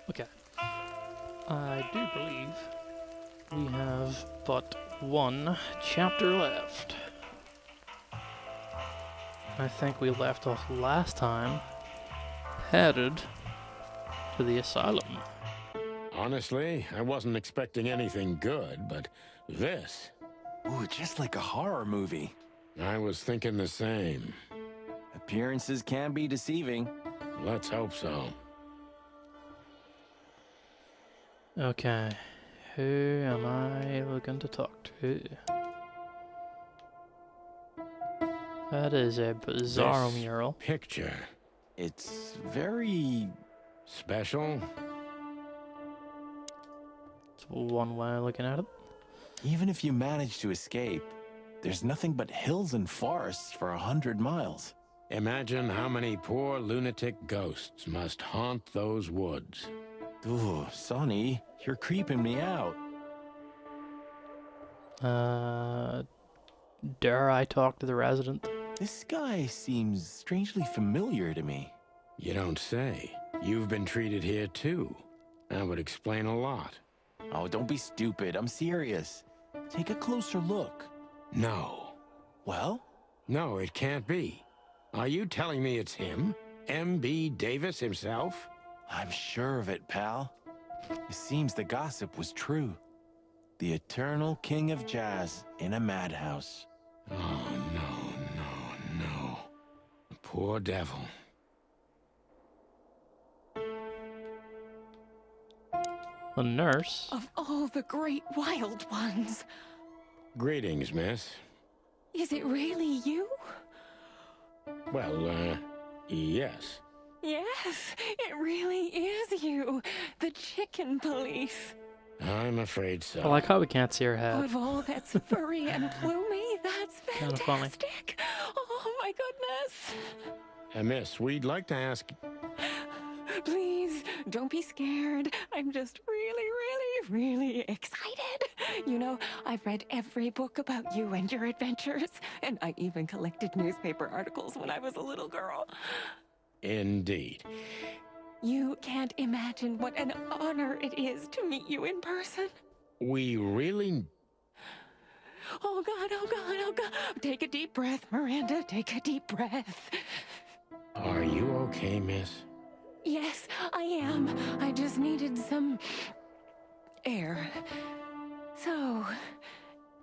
Okay. I do believe we have but one chapter left. I think we left off last time headed to the asylum. Honestly, I wasn't expecting anything good, but this... Ooh, just like a horror movie. I was thinking the same. Appearances can be deceiving. Let's hope so. Okay. Who am I looking to talk to? That is a bizarre This mural. picture. It's very... Special? It's one way of looking at it. Even if you manage to escape, there's nothing but hills and forests for 100 miles. Imagine how many poor lunatic ghosts must haunt those woods. Ooh, Sonny, you're creeping me out. Dare I talk to the resident? This guy seems strangely familiar to me. You don't say. You've been treated here too. That would explain a lot. Oh, don't be stupid. I'm serious. Take a closer look. No. Well? No, it can't be. Are you telling me it's him? M.B. Davis himself? I'm sure of it, pal. It seems the gossip was true. The eternal king of jazz in a madhouse. Oh, no. The poor devil. A nurse? Of all the great wild ones, Greetings, miss. is it really you? Well, yes. Yes, it really is you, the chicken police. I'm afraid I so. like how we can't see her head. Of all that's furry and plumey, that's Kinda funny. fantastic. Oh my goodness. Miss, we'd like to ask... Please, don't be scared. I'm just really excited. You know, I've read every book about you and your adventures, and I even collected newspaper articles when I was a little girl. Indeed. You can't imagine what an honor it is to meet you in person. We really... Oh God, oh God, oh God. Take a deep breath, Miranda. Take a deep breath. Are you okay, miss? Yes, I am. I just needed some air. So,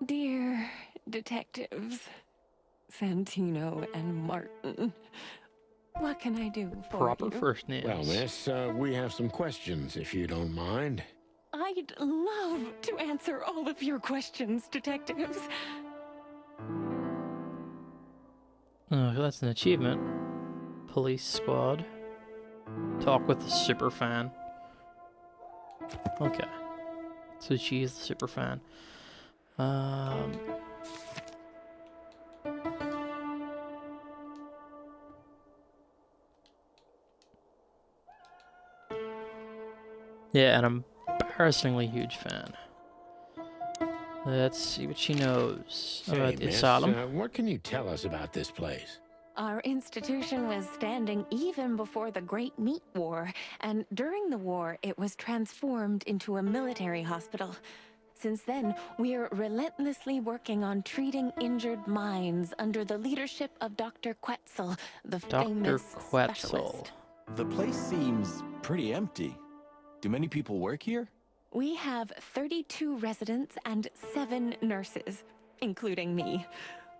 dear detectives, Santino and Martin, what can I do for Proper you? first names. Well, miss, we have some questions, if you don't mind. I'd love to answer all of your questions, detectives. Oh, that's an achievement. Police squad. Talk with the super fan. Okay. So she's the super fan. Yeah, an embarrassingly huge fan. Let's see what she knows Say, about the miss, asylum. what can you tell us about this place? Our institution was standing even before the Great Meat War, and during the war, it was transformed into a military hospital. Since then, we're relentlessly working on treating injured minds under the leadership of Dr. Quetzal, the Dr. famous Quetzal. specialist. The place seems pretty empty. Do many people work here? We have 32 residents and 7 nurses, including me.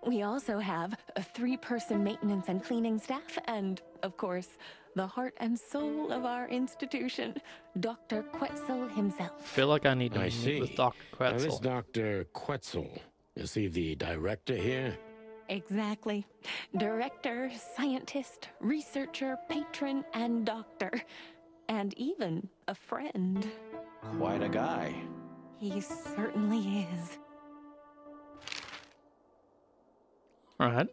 We also have a 3-person maintenance and cleaning staff, and, of course, the heart and soul of our institution, Dr. Quetzal I himself. feel like I need to I meet see. with Dr. Now, this Quetzal. Dr. Quetzal, is he the director here? Exactly. Director, scientist, researcher, patron, and doctor. And even a friend. Quite a guy. He certainly is. Alright.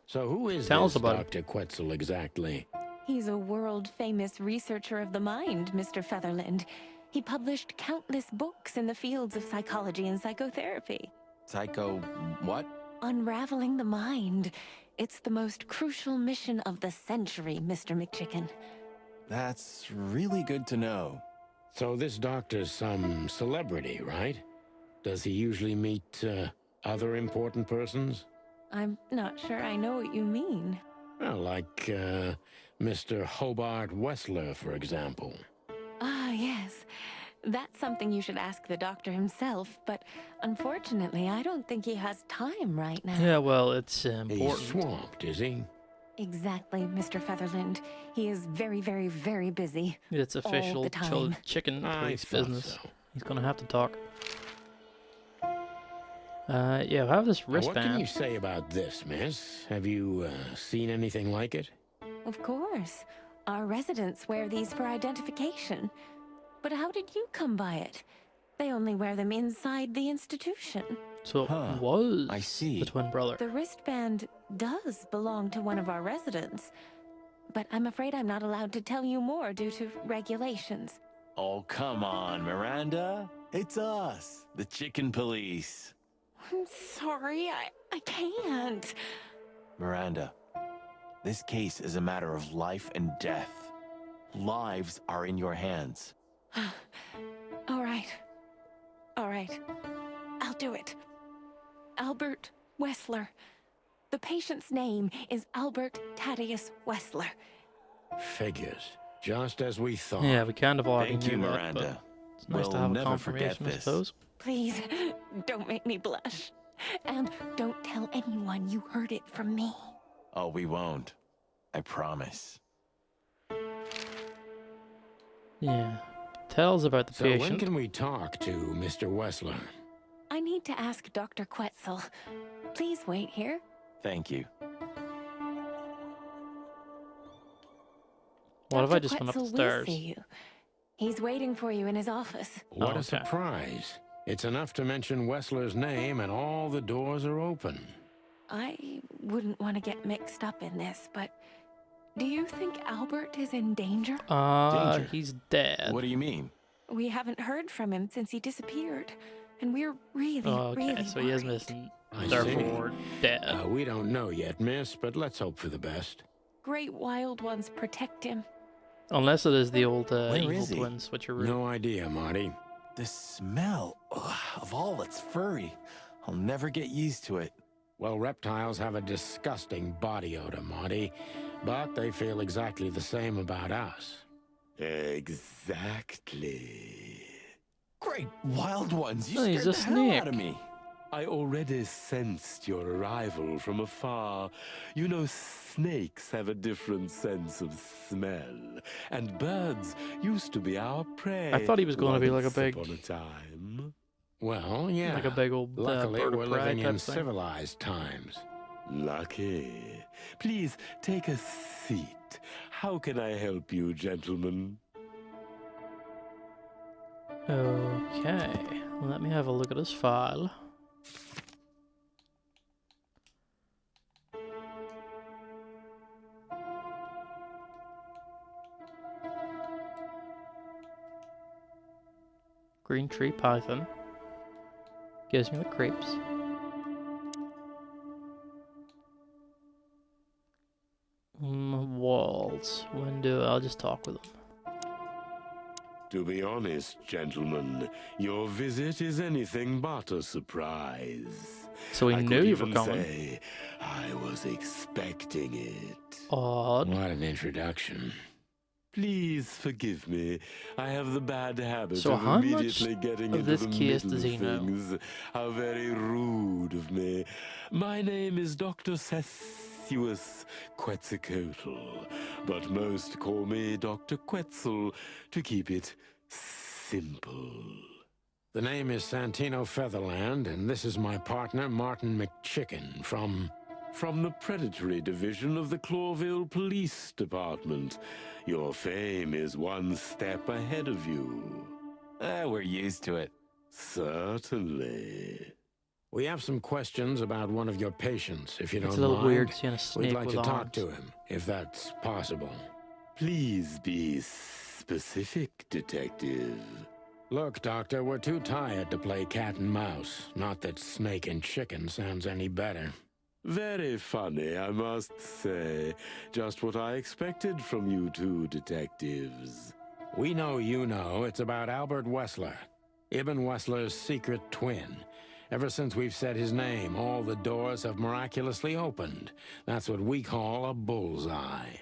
So who is Tell us this about him. Dr. Quetzal exactly? He's a world-famous researcher of the mind, Mr. Featherland. He published countless books in the fields of psychology and psychotherapy. Psycho... what? Unraveling the mind. It's the most crucial mission of the century, Mr. McChicken. That's really good to know. So this doctor's some celebrity, right? Does he usually meet other important persons? I'm not sure I know what you mean. Well, like Mr. Hobart Wessler, for example. Ah, yes. That's something you should ask the doctor himself, but unfortunately, I don't think he has time right now. Yeah, well, it's He's important. swamped, is he? Exactly, Mr. Featherland. He is very, very, very busy. It's official the time. chicken I police thought business. so. He's gonna have to talk. Yeah, I have this Now, what can you wristband. say about this, miss? Have you seen anything like it? Of course. Our residents wear these for identification. But how did you come by it? They only wear them inside the institution. So Huh, it was I see. the twin brother. The wristband does belong to one of our residents. But I'm afraid I'm not allowed to tell you more due to regulations. Oh, come on, Miranda. It's us, the chicken police. I'm sorry, I can't. Miranda, this case is a matter of life and death. Lives are in your hands. All right. All right. I'll do it. Albert Wessler. The patient's name is Albert Thaddeus Wessler. Figures. Just as we thought. Yeah, we kind of already Thank you, knew that, but Miranda. it's nice to We'll have a never forget confirmation, I this. suppose. Please, don't make me blush. And don't tell anyone you heard it from me. Oh, we won't. I promise. Yeah. Tells about the So when patient. can we talk to Mr. Wessler? I need to ask Dr. Quetzal. Please wait here. Thank you. What if I Dr. just went up the Quetzal will stairs? see you. He's waiting for you in his office. What okay. a surprise. It's enough to mention Wessler's name and all the doors are open. I wouldn't want to get mixed up in this, but do you think Albert is in danger? Danger? He's dead. What do you mean? We haven't heard from him since he disappeared, and we're really, Okay, really so he is worried. missing. I Therefore, dead. We don't know yet, miss, but let's hope for the best. Great wild ones protect him. Unless it is the old Where evil is he? twins, which are No idea, Marty. The smell of all that's furry. I'll never get used to it. Well, reptiles have a disgusting body odor, Marty, but they feel exactly the same about us. Exactly. Great wild ones. You Oh, he's scared a the hell out of snake. me. I already sensed your arrival from afar. You know, snakes have a different sense of smell, and birds used to be our prey. I thought he was going to be like a once big- upon a time. Well, yeah. Like a big old Luckily, bird we're of prey living in type thing. civilized times. Lucky. Please take a seat. How can I help you, gentlemen? Okay, let me have a look at his file. Green tree python. Gives me the creeps. Walls. Window. I'll just talk with him. To be honest, gentlemen, your visit is anything but a surprise. So he I knew could you were even coming. say I was expecting it. Odd. What an introduction. Please forgive me. I have the bad habit So of how much immediately getting of into this the case middle does of he know? things. How very rude of me. My name is Dr. Sessuus Quetzalcoatl, but most call me Dr. Quetzal to keep it simple. The name is Santino Featherland, and this is my partner, Martin McChicken, from From the predatory division of the Clawville Police Department. Your fame is one step ahead of you. We're used to it. Certainly. We have some questions about one of your patients, if you don't It's mind. a little weird seeing a snake We'd like with to talk arms. to him, if that's possible. Please be specific, Detective. Look, Doctor, we're too tired to play cat and mouse. Not that snake and chicken sounds any better. Very funny, I must say. Just what I expected from you two detectives. We know you know it's about Albert Wessler, Ibn Wessler's secret twin. Ever since we've said his name, all the doors have miraculously opened. That's what we call a bullseye.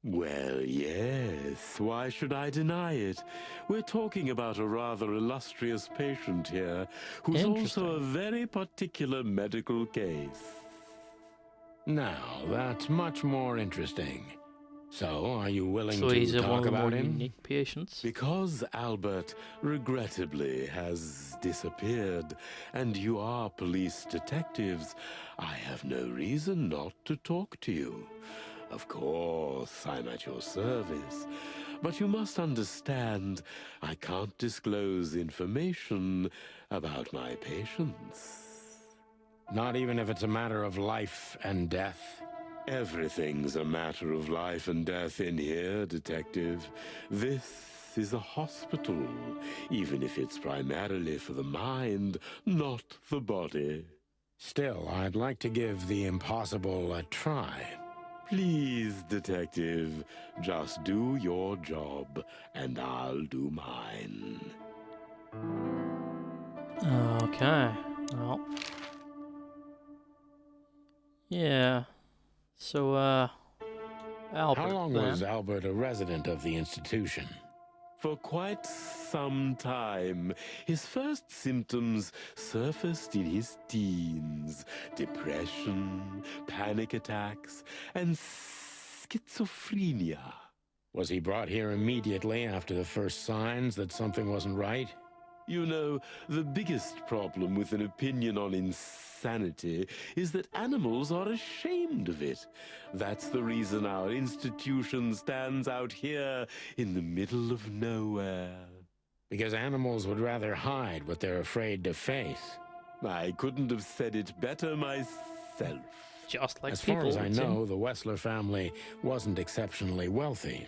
Well, yes. Why should I deny it? We're talking about a rather illustrious patient here, who's also a very particular medical case. Now, that's much more interesting. So, are you willing So he's to one talk of the more about him? unique patients. Because Albert, regrettably, has disappeared, and you are police detectives, I have no reason not to talk to you. Of course, I'm at your service, but you must understand, I can't disclose information about my patients. Not even if it's a matter of life and death? Everything's a matter of life and death in here, Detective. This is a hospital, even if it's primarily for the mind, not the body. Still, I'd like to give the impossible a try. Please, Detective, just do your job, and I'll do mine. Okay. Well. Yeah. So, Albert, How long then. was Albert a resident of the institution? For quite some time, his first symptoms surfaced in his teens. Depression, panic attacks, and schizophrenia. Was he brought here immediately after the first signs that something wasn't right? You know, the biggest problem with an opinion on insanity is that animals are ashamed of it. That's the reason our institution stands out here in the middle of nowhere. Because animals would rather hide what they're afraid to face. I couldn't have said it better myself. Just like As people. far as I it seems. know, the Wessler family wasn't exceptionally wealthy.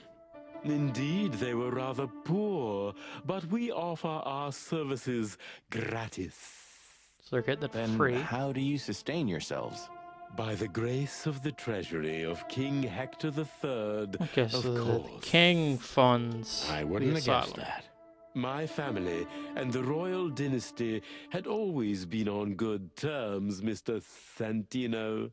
Indeed, they were rather poor, but we offer our services gratis. So they're getting it Then free. how do you sustain yourselves? By the grace of the treasury of King Hector III, Okay, of so the course. king funds I the wouldn't have guessed asylum. that. My family and the royal dynasty had always been on good terms, Mr. Santino.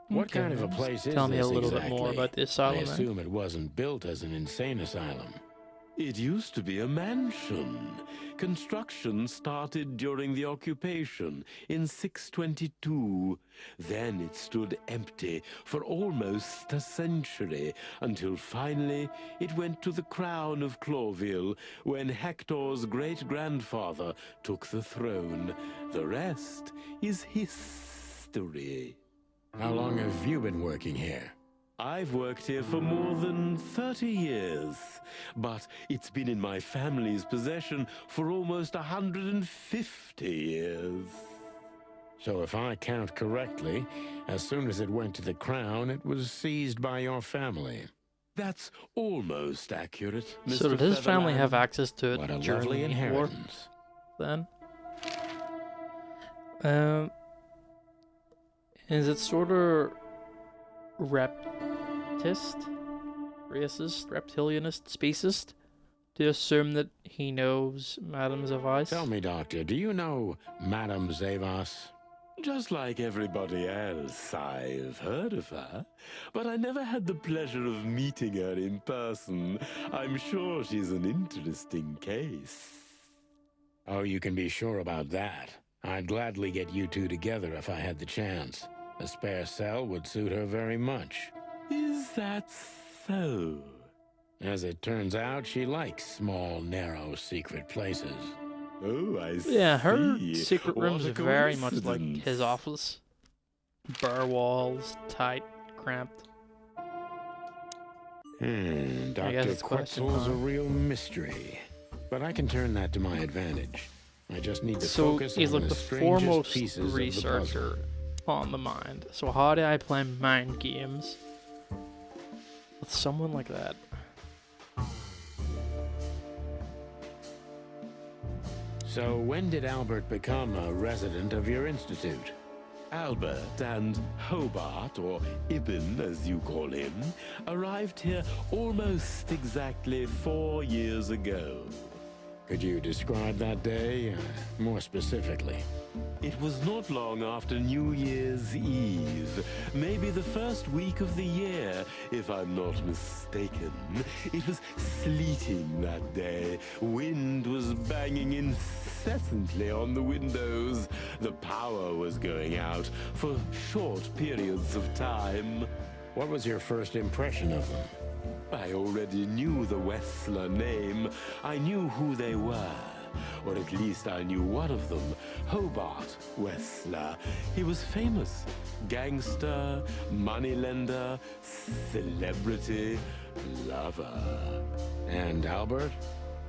What Okay, kind of a just place is tell me a this little exactly? bit more about the I asylum. then. assume it wasn't built as an insane asylum. It used to be a mansion. Construction started during the occupation in 622. Then it stood empty for almost a century, until finally it went to the crown of Clawville when Hector's great-grandfather took the throne. The rest is history. How long have you been working here? I've worked here for more than 30 years, but it's been in my family's possession for almost 150 years. So if I count correctly, as soon as it went to the crown, it was seized by your family. That's almost accurate, Mr. So did his family have Featherland. access to it What a during lovely the Meat War inheritance. then? Is it sort of reptilianist, speciest to assume that he knows Madame Zavais? Tell me, Doctor, do you know Madame Zavas? Just like everybody else, I've heard of her, but I never had the pleasure of meeting her in person. I'm sure she's an interesting case. Oh, you can be sure about that. I'd gladly get you two together if I had the chance. A spare cell would suit her very much. Is that so? As it turns out, she likes small, narrow, secret places. Oh, I see. Yeah, her secret What rooms a are very much like coincidence. his office. Bar walls, tight, cramped. Dr. guess it's question Quetzal's a time. real mystery. But I can turn that to my advantage. I just need to So focus he's on like the the strangest foremost pieces of the puzzle. researcher on the mind. So how do I play mind games with someone like that? So when did Albert become a resident of your institute? Albert and Hobart, or Ibn as you call him, arrived here almost exactly 4 years ago. Could you describe that day more specifically? It was not long after New Year's Eve, maybe the first week of the year, if I'm not mistaken. It was sleeting that day. Wind was banging incessantly on the windows. The power was going out for short periods of time. What was your first impression of them? I already knew the Wessler name. I knew who they were. Or at least I knew one of them, Hobart Wessler. He was famous. Gangster, moneylender, celebrity, lover. And Albert?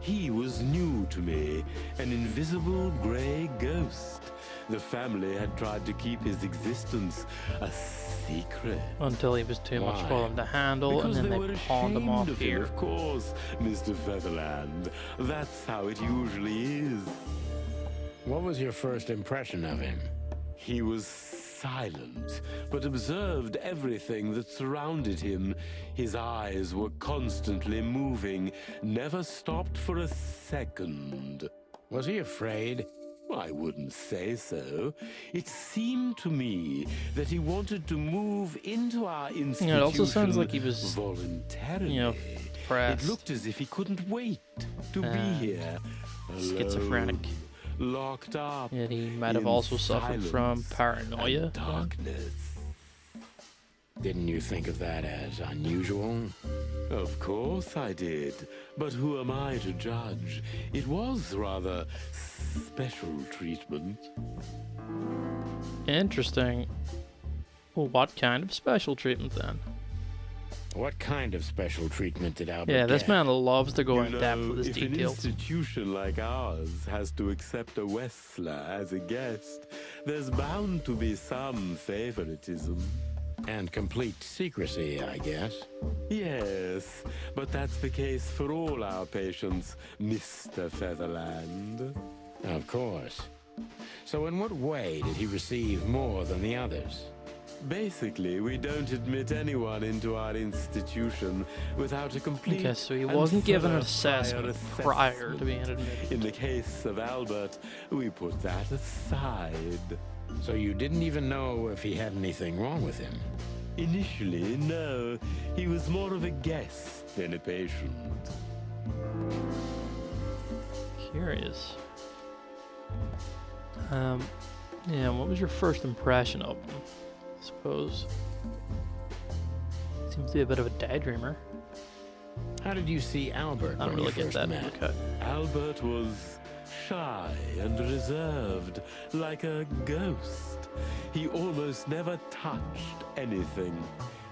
He was new to me, an invisible gray ghost. The family had tried to keep his existence a secret. Until he was too much Why? for them to handle, Because and then were they pawned him off ashamed of him, here. of course, Mr. Featherland. That's how it usually is. What was your first impression of him? He was silent, but observed everything that surrounded him. His eyes were constantly moving, never stopped for a second. Was he afraid? I wouldn't say so. It seemed to me that he wanted to move into our institution Yeah, it also sounds like he was, voluntarily. you know, It depressed, looked as if he couldn't wait to be here. schizophrenic. Alone, locked up. Yet he might have in also suffered from silence paranoia. and darkness. Didn't you think of that as unusual? Of course I did, but who am I to judge? It was rather special treatment. Interesting. Well, what kind of special treatment then? What kind of special treatment did Albert Yeah, this get? man loves to go You in depth know, with his if details. an institution like ours has to accept a Wessler as a guest, there's bound to be some favoritism. And complete secrecy, I guess. Yes, but that's the case for all our patients, Mr. Featherland. Of course. So in what way did he receive more than the others? Basically, we don't admit anyone into our institution without a complete Okay, so he and wasn't given an thorough assessment prior to being admitted. In the case of Albert, we put that aside. So you didn't even know if he had anything wrong with him? Initially, no. He was more of a guest than a patient. Curious. Yeah, what was your first impression of him? I suppose. Seems to be a bit of a daydreamer. How did you see Albert I don't when really you get first that in met? the cut. Albert was shy and reserved, like a ghost. He almost never touched anything.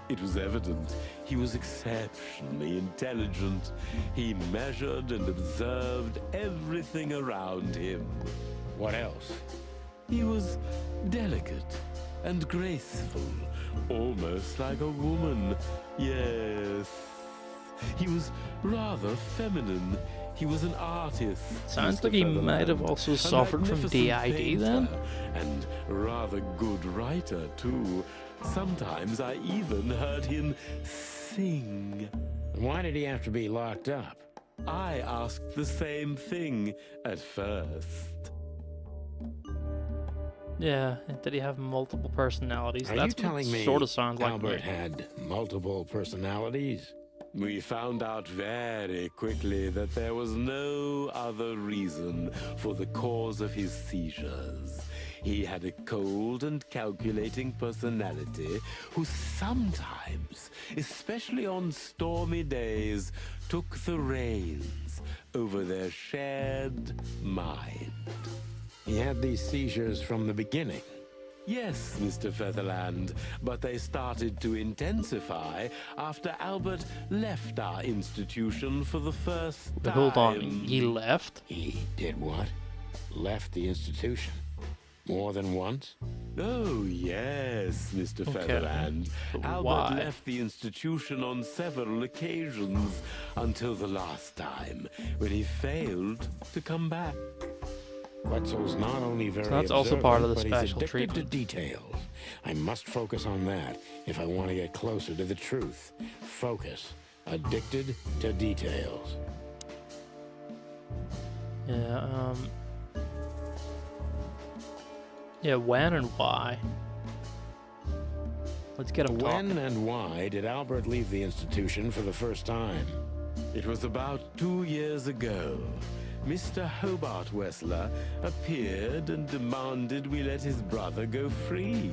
It was evident he was exceptionally intelligent. He measured and observed everything around him. What else? He was delicate and graceful, almost like a woman. Yes. He was rather feminine. He was an artist. Sounds Mr. like he Featherland, might have also a suffered from magnificent DID then? painter, and rather good writer, too. Sometimes I even heard him sing. Why did he have to be locked up? I asked the same thing at first. Yeah, did he have multiple personalities? Are That's you telling me sort of sounds like Albert me. had multiple personalities? We found out very quickly that there was no other reason for the cause of his seizures. He had a cold and calculating personality who sometimes, especially on stormy days, took the reins over their shared mind. He had these seizures from the beginning. Yes, Mr. Featherland, but they started to intensify after Albert left our institution for the first time. But hold on, he left? He did what? Left the institution? More than once? Oh, yes, Mr. Okay. Featherland. But Albert why? left the institution on several occasions until the last time, when he failed to come back. Quetzal's not only very that's also observant, part of the but he's special addicted treatment. to details. I must focus on that if I want to get closer to the truth. Focus. Addicted to details. Yeah, yeah, when and why? Let's get him talking. When and why did Albert leave the institution for the first time? It was about 2 years ago. Mr. Hobart Wessler appeared and demanded we let his brother go free.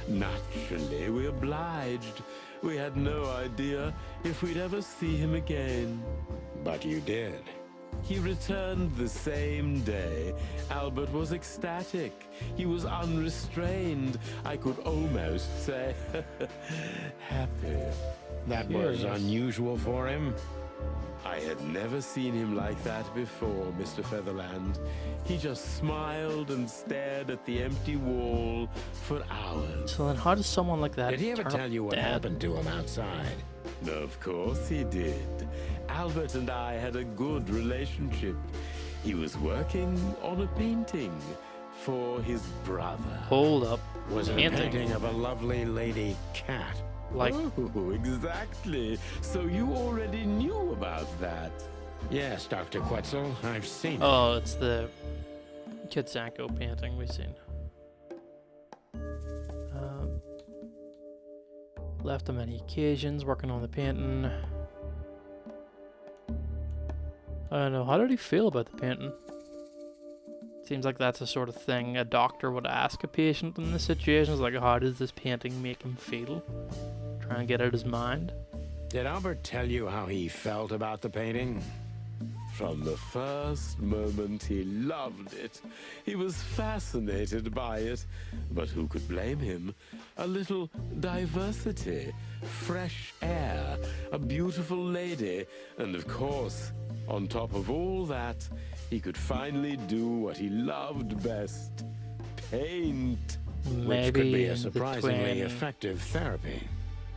Naturally, we obliged. We had no idea if we'd ever see him again. But you did. He returned the same day. Albert was ecstatic. He was unrestrained. I could almost say happy. That was Curious. unusual for him. I had never seen him like that before, Mr. Featherland. He just smiled and stared at the empty wall for hours. So then how does someone like that Did he ever turn tell up you what dead? happened to him outside? Of course he did. Albert and I had a good relationship. He was working on a painting for his brother. Hold up. Was it a Painting. painting of a lovely lady cat? Like, Oh, exactly. So you already knew about that. Yes, Dr. Quetzal, I've seen it. oh, it's the Kitsanko painting we've seen. Left on many occasions working on the painting. I don't know, how did he feel about the painting? Seems like that's the sort of thing a doctor would ask a patient in this situation. It's like, how does this painting make him feel? Trying to get out his mind. Did Albert tell you how he felt about the painting? From the first moment, he loved it. He was fascinated by it. But who could blame him? A little diversity, fresh air, a beautiful lady, and of course, on top of all that, he could finally do what he loved best: paint. Which could be in a the surprisingly 20 effective therapy.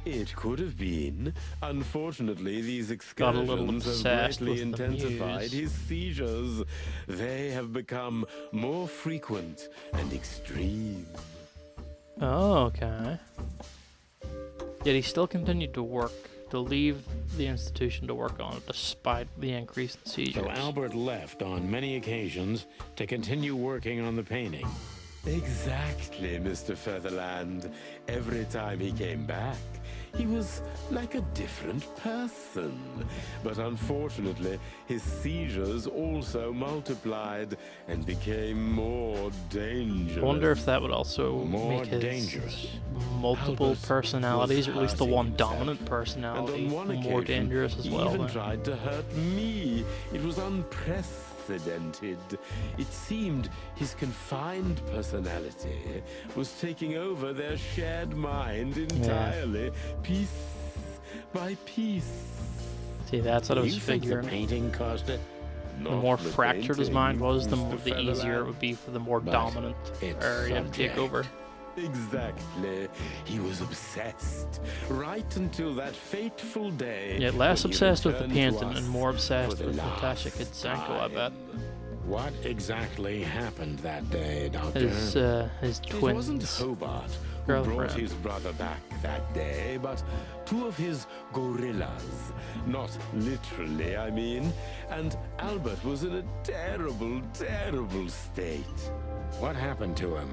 It could have been. Unfortunately, these Got a little excursions have obsessed greatly with the intensified muse. his seizures. They have become more frequent and extreme. Oh, okay. Yet he still continued to work, to leave the institution to work on it, despite the increase in seizures. So Albert left on many occasions to continue working on the painting. Exactly, Mr. Featherland. Every time he came back, he was like a different person. But unfortunately, his seizures also multiplied and became more dangerous. I wonder if that would also More make his dangerous. multiple Albert personalities, or was at least the hurting one himself. dominant And personality, on one more occasion, dangerous as he well. even then. tried to hurt me. It was unprecedented. It seemed his confined personality was taking over their shared mind entirely, piece by piece. See, that's what I was You think the figuring. painting caused it? The more Not fractured his mind painting, was, the Mr. easier it Featherland. would be for the more But dominant its area to take subject. over. Exactly. He was obsessed right until that fateful day. Yet less when he obsessed with the returned to painting us and more for obsessed the with last Natasha Kitsenko, I bet. time. What exactly happened that day, Doctor? His It wasn't twins. Hobart who brought girlfriend. his brother back that day, but two of his gorillas. Not literally, I mean. And Albert was in a terrible, terrible state. What happened to him?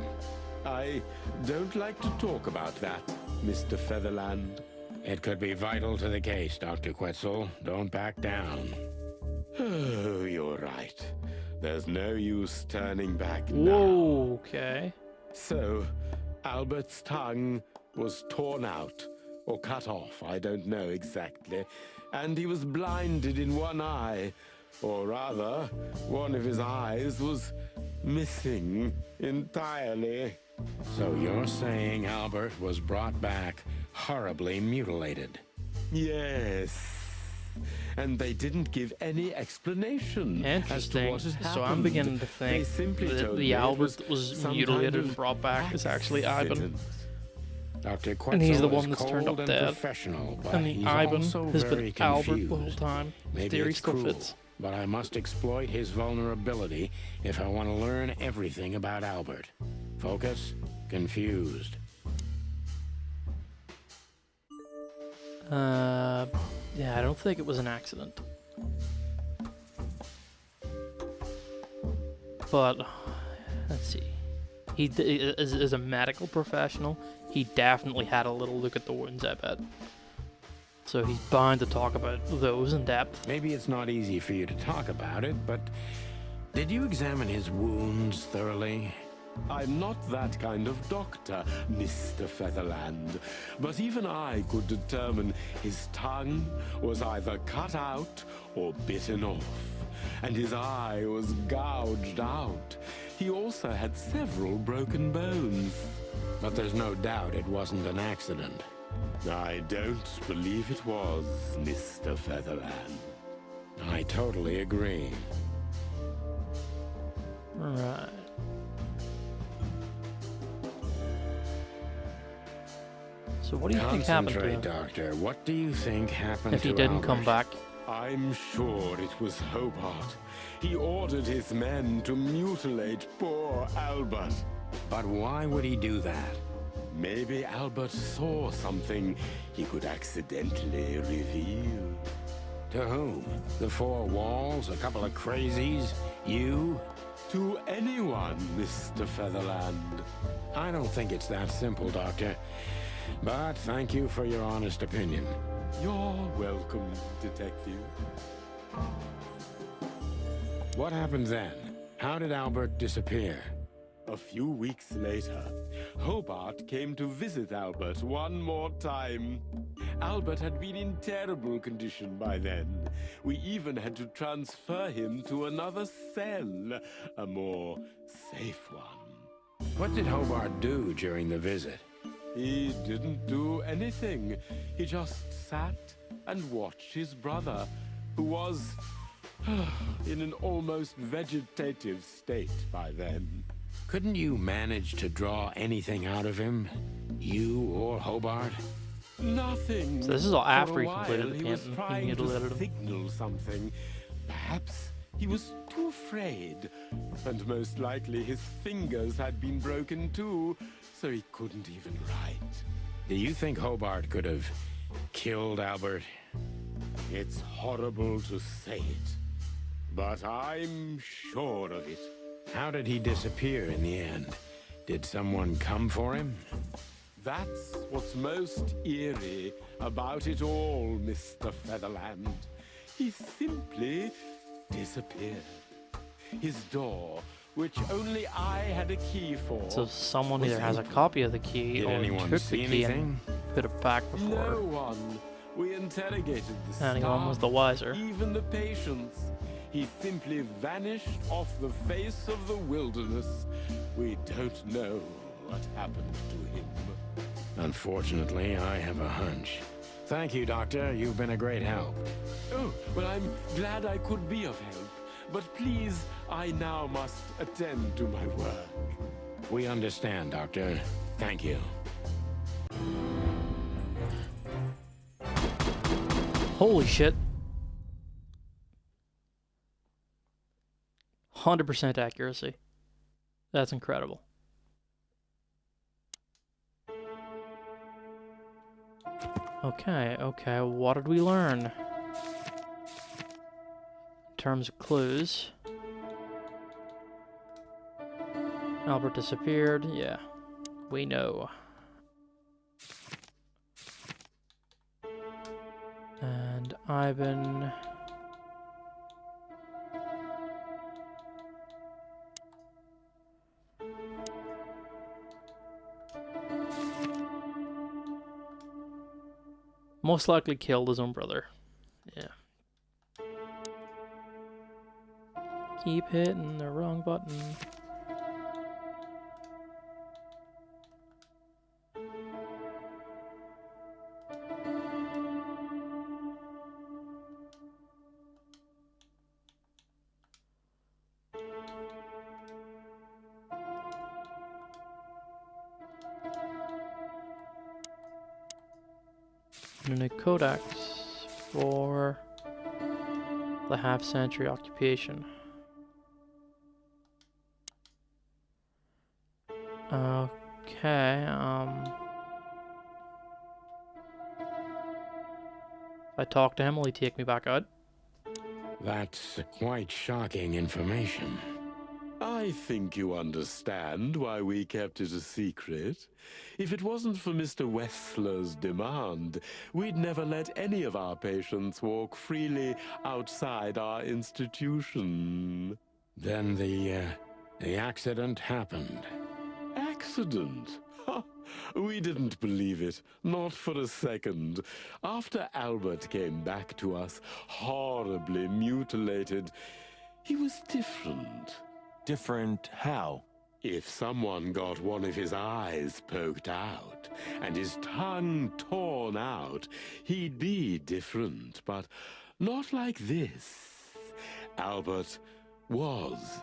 I don't like to talk about that, Mr. Featherland. It could be vital to the case, Dr. Quetzal. Don't back down. Oh, you're right. There's no use turning back now. Whoa, okay. So, Albert's tongue was torn out, or cut off, I don't know exactly, and he was blinded in one eye, or rather, one of his eyes was missing entirely. So you're saying Albert was brought back horribly mutilated? Yes. And they didn't give any explanation as to Interesting. what had happened. So I'm beginning to They think simply that told the me it Albert that was some mutilated kind and of brought back is actually Ivan. accident. Dr. Quetzal And he's the is one that's turned cold up and dead. professional, but And the he's Ivan also has very been Albert the confused. whole time. Maybe Theory it's still cruel. fits. but I must exploit his vulnerability if I want to learn everything about Albert. Focus? Confused. Yeah, I don't think it was an accident. But, let's see. He, as a medical professional, he definitely had a little look at the wounds, I bet. So he's bound to talk about those in depth. Maybe it's not easy for you to talk about it, but did you examine his wounds thoroughly? I'm not that kind of doctor, Mr. Featherland, but even I could determine his tongue was either cut out or bitten off, and his eye was gouged out. He also had several broken bones. But there's no doubt it wasn't an accident. I don't believe it was, Mr. Featherland. I totally agree. Right. So what do you think happened to him? Concentrate, Doctor. What do you think happened If to he didn't Albert? come back? I'm sure it was Hobart. He ordered his men to mutilate poor Albert. But why would he do that? Maybe Albert saw something he could accidentally reveal. To whom? The four walls? A couple of crazies? You? To anyone, Mr. Featherland. I don't think it's that simple, Doctor. But thank you for your honest opinion. You're welcome, Detective. What happened then? How did Albert disappear? A few weeks later, Hobart came to visit Albert one more time. Albert had been in terrible condition by then. We even had to transfer him to another cell, a more safe one. What did Hobart do during the visit? He didn't do anything. He just sat and watched his brother, who was in an almost vegetative state by then. Couldn't you manage to draw anything out of him? You or Hobart? Nothing. So this is all For after a he completed while, the he was painting. He trying to mutilated him. signal something. Perhaps he was too afraid. And most likely his fingers had been broken too, so he couldn't even write. Do you think Hobart could have killed Albert? It's horrible to say it, but I'm sure of it. How did he disappear in the end? Did someone come for him? That's what's most eerie about it all, Mr. Featherland. He simply disappeared. His door, which only I had a key for. So someone was either has a open. copy of the key Did or anyone took see the key anything? and put it back before No one. We interrogated the anyone was staff, the wiser. even the patients. He simply vanished off the face of the wilderness. We don't know what happened to him. Unfortunately, I have a hunch. Thank you, Doctor. You've been a great help. Oh, well, I'm glad I could be of help. But please, I now must attend to my work. We understand, Doctor. Thank you. Holy shit. 100% accuracy. That's incredible. Okay, what did we learn? In terms of clues. Albert disappeared, yeah. We know. And Ivan... most likely killed his own brother. Yeah. Keep hitting the wrong button. And a codex for The half-century occupation. Okay, if I talk to him, will he take me back out? That's quite shocking information. I think you understand why we kept it a secret. If it wasn't for Mr. Wessler's demand, we'd never let any of our patients walk freely outside our institution. Then the accident happened. Accident? Ha! We didn't believe it, not for a second. After Albert came back to us, horribly mutilated, he was different. Different how? If someone got one of his eyes poked out and his tongue torn out, he'd be different, but not like this. Albert was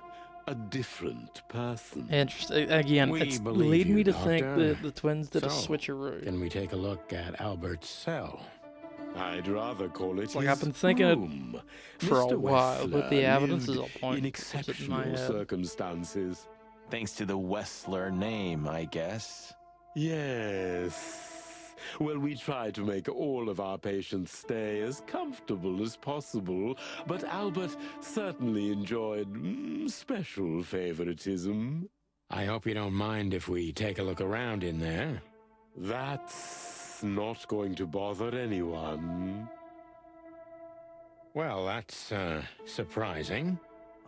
a different person. Interesting. Again, We it's believe leading you, me to think Doctor. the twins did a So, switcheroo. Can we take a look at Albert's cell? I'd rather call it like his I've been thinking it room. for a Mr. while, but the Wessler evidence is lived all pointing in towards it in my exceptional head. circumstances. Thanks to the Wessler name, I guess. Yes. Well, we try to make all of our patients stay as comfortable as possible, but Albert certainly enjoyed special favoritism. I hope you don't mind if we take a look around in there. That's not going to bother anyone. Well, that's, surprising.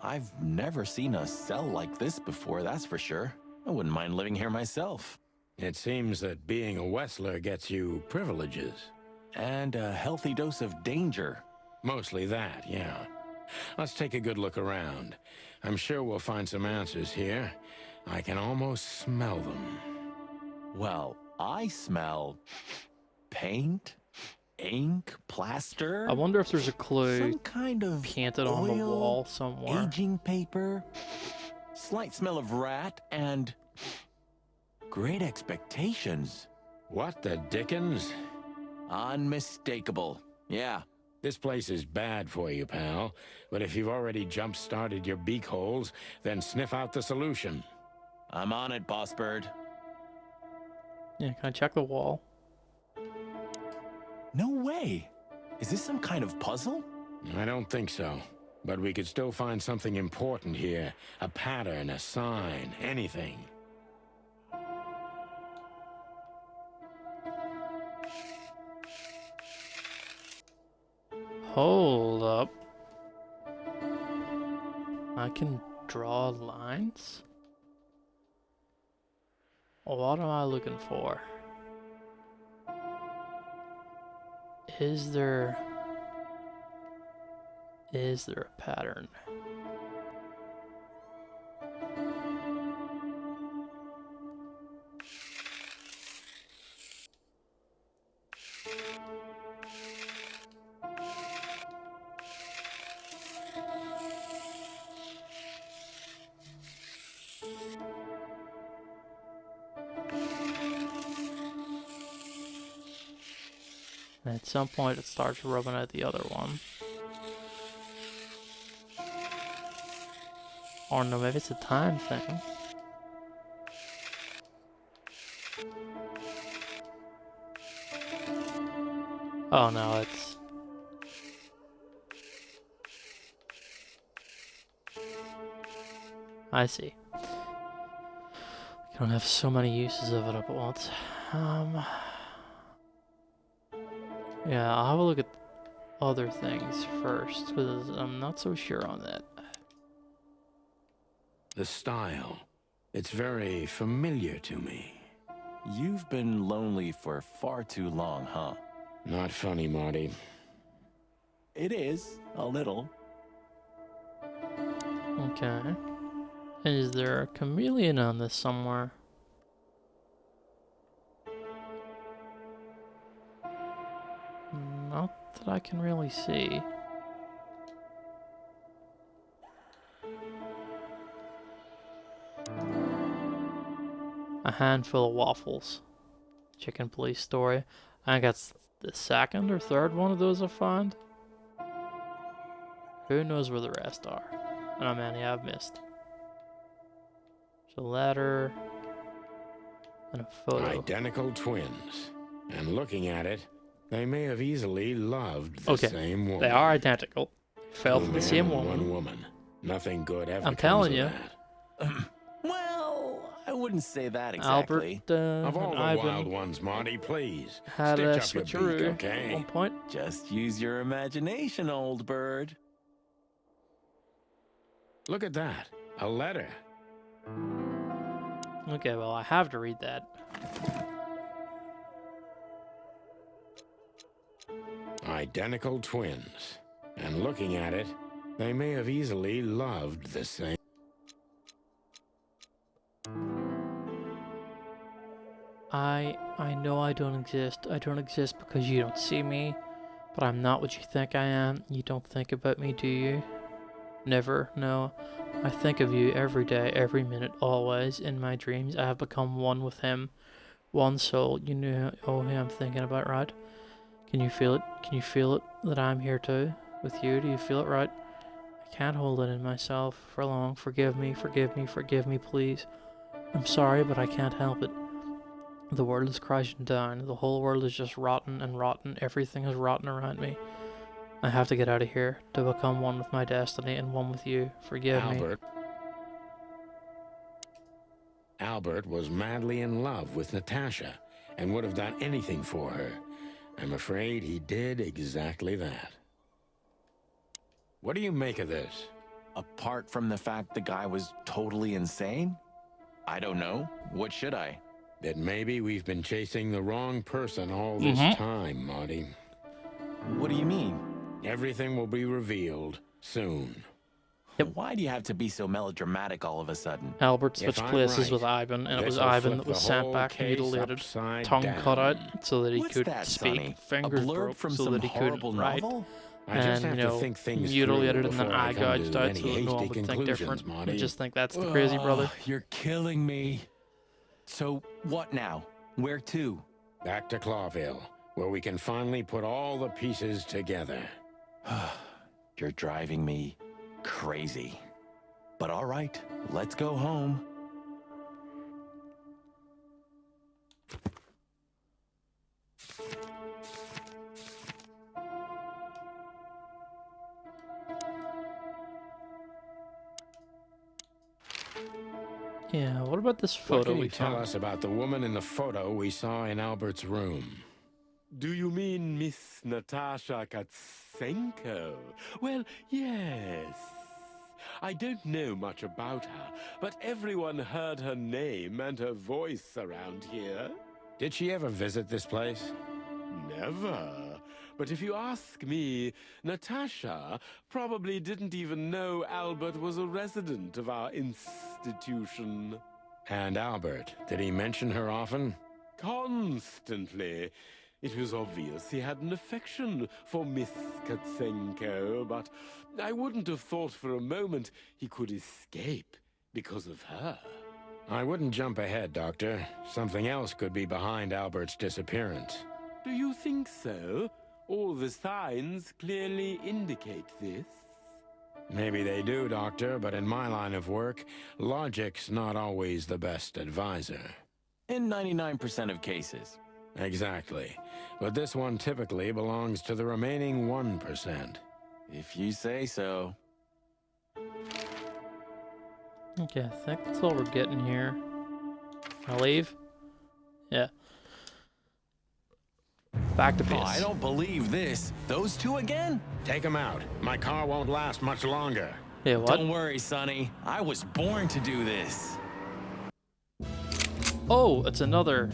I've never seen a cell like this before, that's for sure. I wouldn't mind living here myself. It seems that being a Wessler gets you privileges. And a healthy dose of danger. Mostly that, yeah. Let's take a good look around. I'm sure we'll find some answers here. I can almost smell them. Well, I smell paint, ink, plaster. I wonder if there's a clue Some kind of painted on the oil, wall somewhere. aging paper, slight smell of rat, and great expectations. What the dickens? Unmistakable. Yeah. This place is bad for you, pal. But if you've already jump-started your beak holes, then sniff out the solution. I'm on it, Boss Bird. Yeah, can I check the wall? No way. Is this some kind of puzzle? I don't think so. But we could still find something important here. A pattern, a sign, anything. Hold up. I can draw lines? What am I looking for? Is there a pattern? And at some point it starts rubbing at the other one. Or no, maybe it's a time thing. Oh no, it's... I see. I don't have so many uses of it at once. Yeah, I'll have a look at other things first, because I'm not so sure on that. The style. It's very familiar to me. You've been lonely for far too long, huh? Not funny, Marty. It is, a little. Okay. Is there a chameleon on this somewhere? Not that I can really see. A handful of waffles. Chicken police story. I think that's the second or third one of those I find. Who knows where the rest are? And how many I've missed. There's a letter and a photo. Identical twins. And looking at it, they may have easily loved the same woman. They are identical. Fell for the same Man and woman. one woman. Nothing good ever I'm comes telling of you. that. Well, I wouldn't say that exactly. Albert Of all and the wild Ivan ones, Marty, please. had a Stitch up your switcheroo beak, at okay? one point. Just use your imagination, old bird. Look at that. A letter. Okay, well, I have to read that. Identical twins. And looking at it, they may have easily loved the same. I know I don't exist. I don't exist because you don't see me, but I'm not what you think I am. You don't think about me, do you? Never, no. I think of you every day, every minute, always. In my dreams, I have become one with him. One soul. You know who I'm thinking about, right? Can you feel it? Can you feel it that I'm here too? With you? Do you feel it, right? I can't hold it in myself for long. Forgive me, forgive me, forgive me, please. I'm sorry, but I can't help it. The world is crashing down. The whole world is just rotten and rotten. Everything is rotten around me. I have to get out of here to become one with my destiny and one with you. Forgive me. Albert was madly in love with Natasha and would have done anything for her. I'm afraid he did exactly that. What do you make of this? Apart from the fact the guy was totally insane? I don't know. What should I? That maybe we've been chasing the wrong person all this time, Marty. What do you mean? Everything will be revealed soon. Yep. Why do you have to be so melodramatic all of a sudden? Albert switched If I'm places right, with Ivan, and it was this'll Ivan flip that was the sent whole back case mutilated, upside tongue cut out, down. so that he What's could that, speak, Sonny? fingers A blurb broke, from so some that he horrible couldn't write. novel? I just And, have you to know, think things mutilated through and then before I eye come gouged to out any so that no one hasty would think conclusions, different. I Marty. just think that's the crazy brother. You're killing me. So, what now? Where to? Back to Clawville, where we can finally put all the pieces together. You're driving me crazy. But all right, let's go home. Yeah, what about this What photo can we you tell found? us about the woman in the photo we saw in Albert's room? Do you mean Miss Natasha Katsenko? Well, yes. I don't know much about her, but everyone heard her name and her voice around here. Did she ever visit this place? Never. But if you ask me, Natasha probably didn't even know Albert was a resident of our institution. And Albert, did he mention her often? Constantly. It was obvious he had an affection for Miss Katsenko, but I wouldn't have thought for a moment he could escape because of her. I wouldn't jump ahead, Doctor. Something else could be behind Albert's disappearance. Do you think so? All the signs clearly indicate this. Maybe they do, Doctor, but in my line of work, logic's not always the best advisor. In 99% of cases. Exactly. But this one typically belongs to the remaining 1%. If you say so. Okay, I think that's all we're getting here. I'll leave? Yeah. Back to base. Oh, I don't believe this. Those two again? Take him out. My car won't last much longer. Yeah, what? Don't worry, Sonny. I was born to do this. Oh, it's another.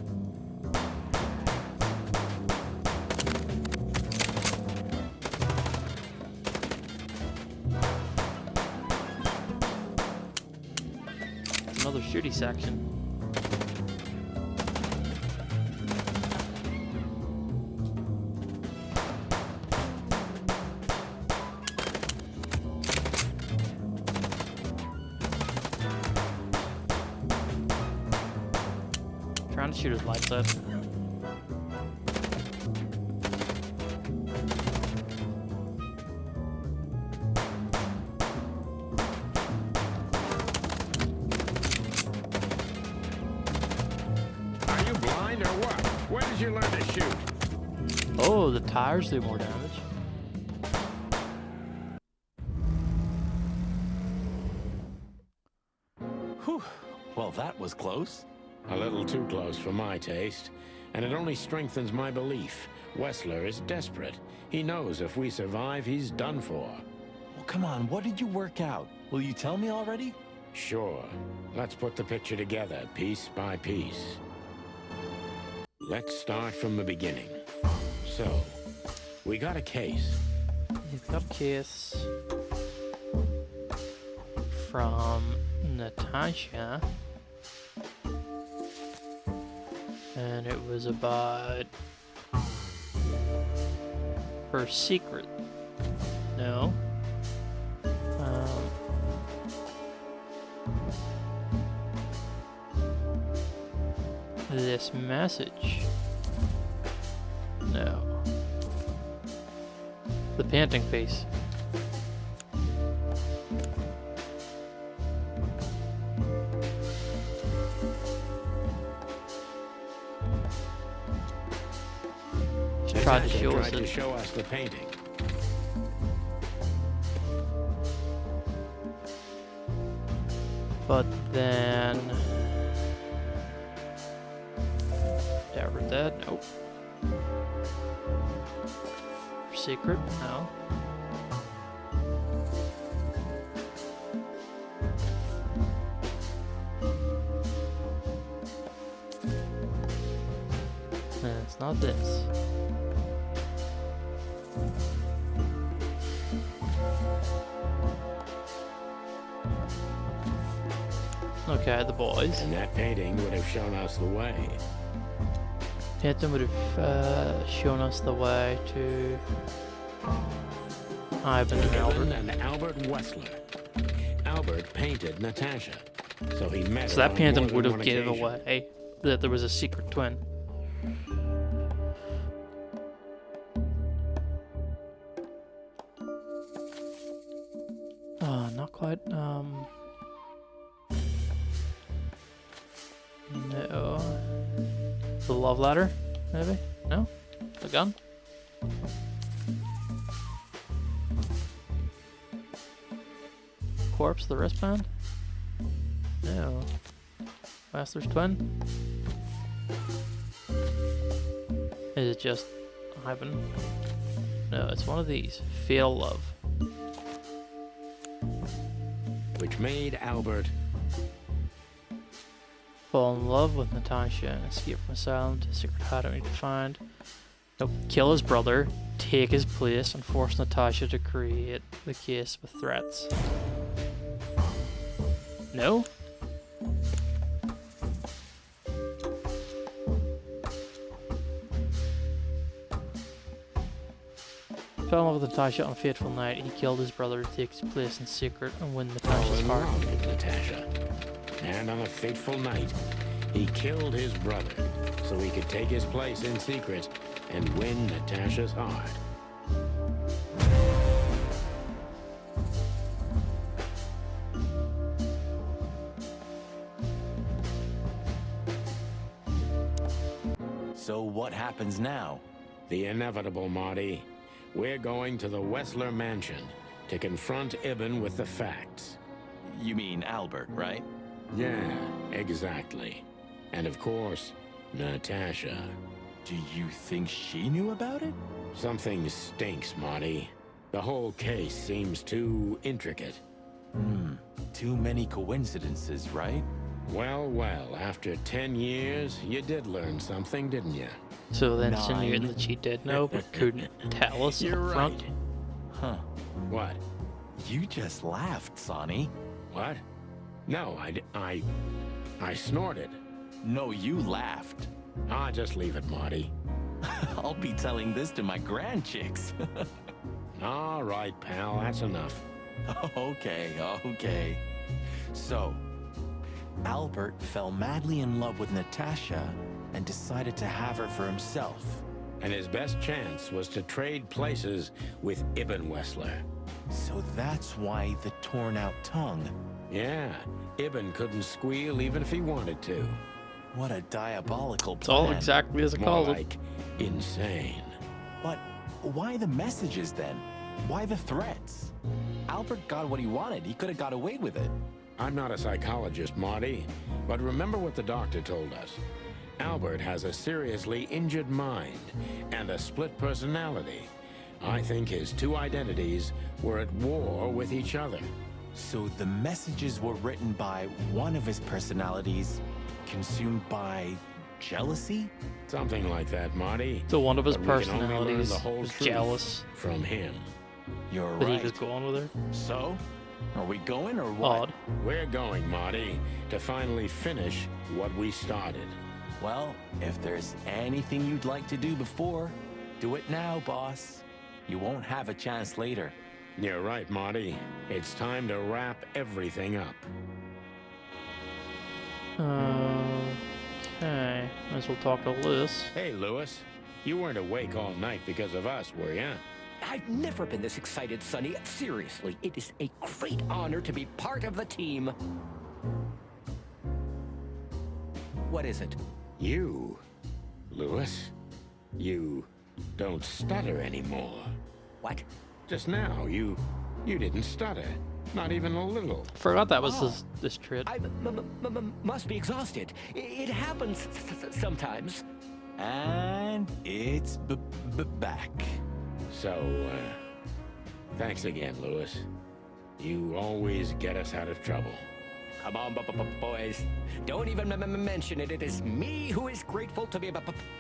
Another shooty section. Trying to shoot his lights out. learn to shoot. Oh, the tires do more damage. Whew. Well, that was close. A little too close for my taste, and it only strengthens my belief. Wessler is desperate. He knows if we survive, he's done for. Well, come on, what did you work out? Will you tell me already? Sure. Let's put the picture together, piece by piece. Let's start from the beginning. So, we got a case. You've got a case from Natasha, and it was about her secret. No. This message. No. The painting piece. She tried to Natasha show us tried to it. show us the painting. But then... Ever dead? Nope. Secret? No. And it's not this. Okay, the boys. And that painting would have shown us the way. Painting would have shown us the way to Ivan and Albert. Ivan and Albert Wessler. Albert painted Natasha, so he met So her that on painting more would than have one gave occasion. away that there was a secret twin. Not quite. No. The love ladder, maybe? No? The gun? Corpse, the wristband? No. Master's twin? Is it just Ivan? No, it's one of these. Fatal love. Which made Albert Fall in love with Natasha and escape from asylum to a secret hideout to find. Nope. Kill his brother, take his place, and force Natasha to create the case with threats. No? Fell in love with Natasha on a fateful night. He killed his brother to take his place in secret and win fell Natasha's in heart. love with Natasha. And on a fateful night, he killed his brother so he could take his place in secret and win Natasha's heart. So what happens now? The inevitable, Marty. We're going to the Wessler mansion to confront Ibn with the facts. You mean Albert, right? Yeah, exactly. And of course, Natasha. Do you think she knew about it? Something stinks, Marty. The whole case seems too intricate. Too many coincidences, right? Well, well, after 10 years, you did learn something, didn't you? So then 9. insinuating that she did know but couldn't tell us You're up front. right. Huh. What? You just laughed, Sonny. What? No, I snorted. No, you laughed. Ah, just leave it, Marty. I'll be telling this to my grandchicks. All right, pal, that's enough. Okay. So, Albert fell madly in love with Natasha and decided to have her for himself. And his best chance was to trade places with Ibn Wessler. So that's why the torn out tongue. Yeah, Ibn couldn't squeal even if he wanted to. What a diabolical It's plan. all exactly as it More calls it. like insane. But why the messages then? Why the threats? Albert got what he wanted. He could have got away with it. I'm not a psychologist, Marty, but remember what the doctor told us. Albert has a seriously injured mind and a split personality. I think his two identities were at war with each other. So the messages were written by one of his personalities, consumed by jealousy? Something like that, Marty. So one of his But we can only learn personalities the whole was truth jealous from him. You're that he right. was going with her. So, are we going or what? Odd. We're going, Marty, to finally finish what we started. Well, if there's anything you'd like to do before, do it now, boss. You won't have a chance later. You're right, Marty. It's time to wrap everything up. Okay. Might as well talk to Liz. Hey, Lewis. You weren't awake all night because of us, were ya? I've never been this excited, Sonny. Seriously, it is a great honor to be part of the team. What is it? You, Lewis, you don't stutter anymore. What? Just now, you didn't stutter. Not even a little. Forgot that was Oh. this trait. I must be exhausted. It happens sometimes. And it's back. So, thanks again, Lewis. You always get us out of trouble. Come on, boys. Don't even mention it. It is me who is grateful to be a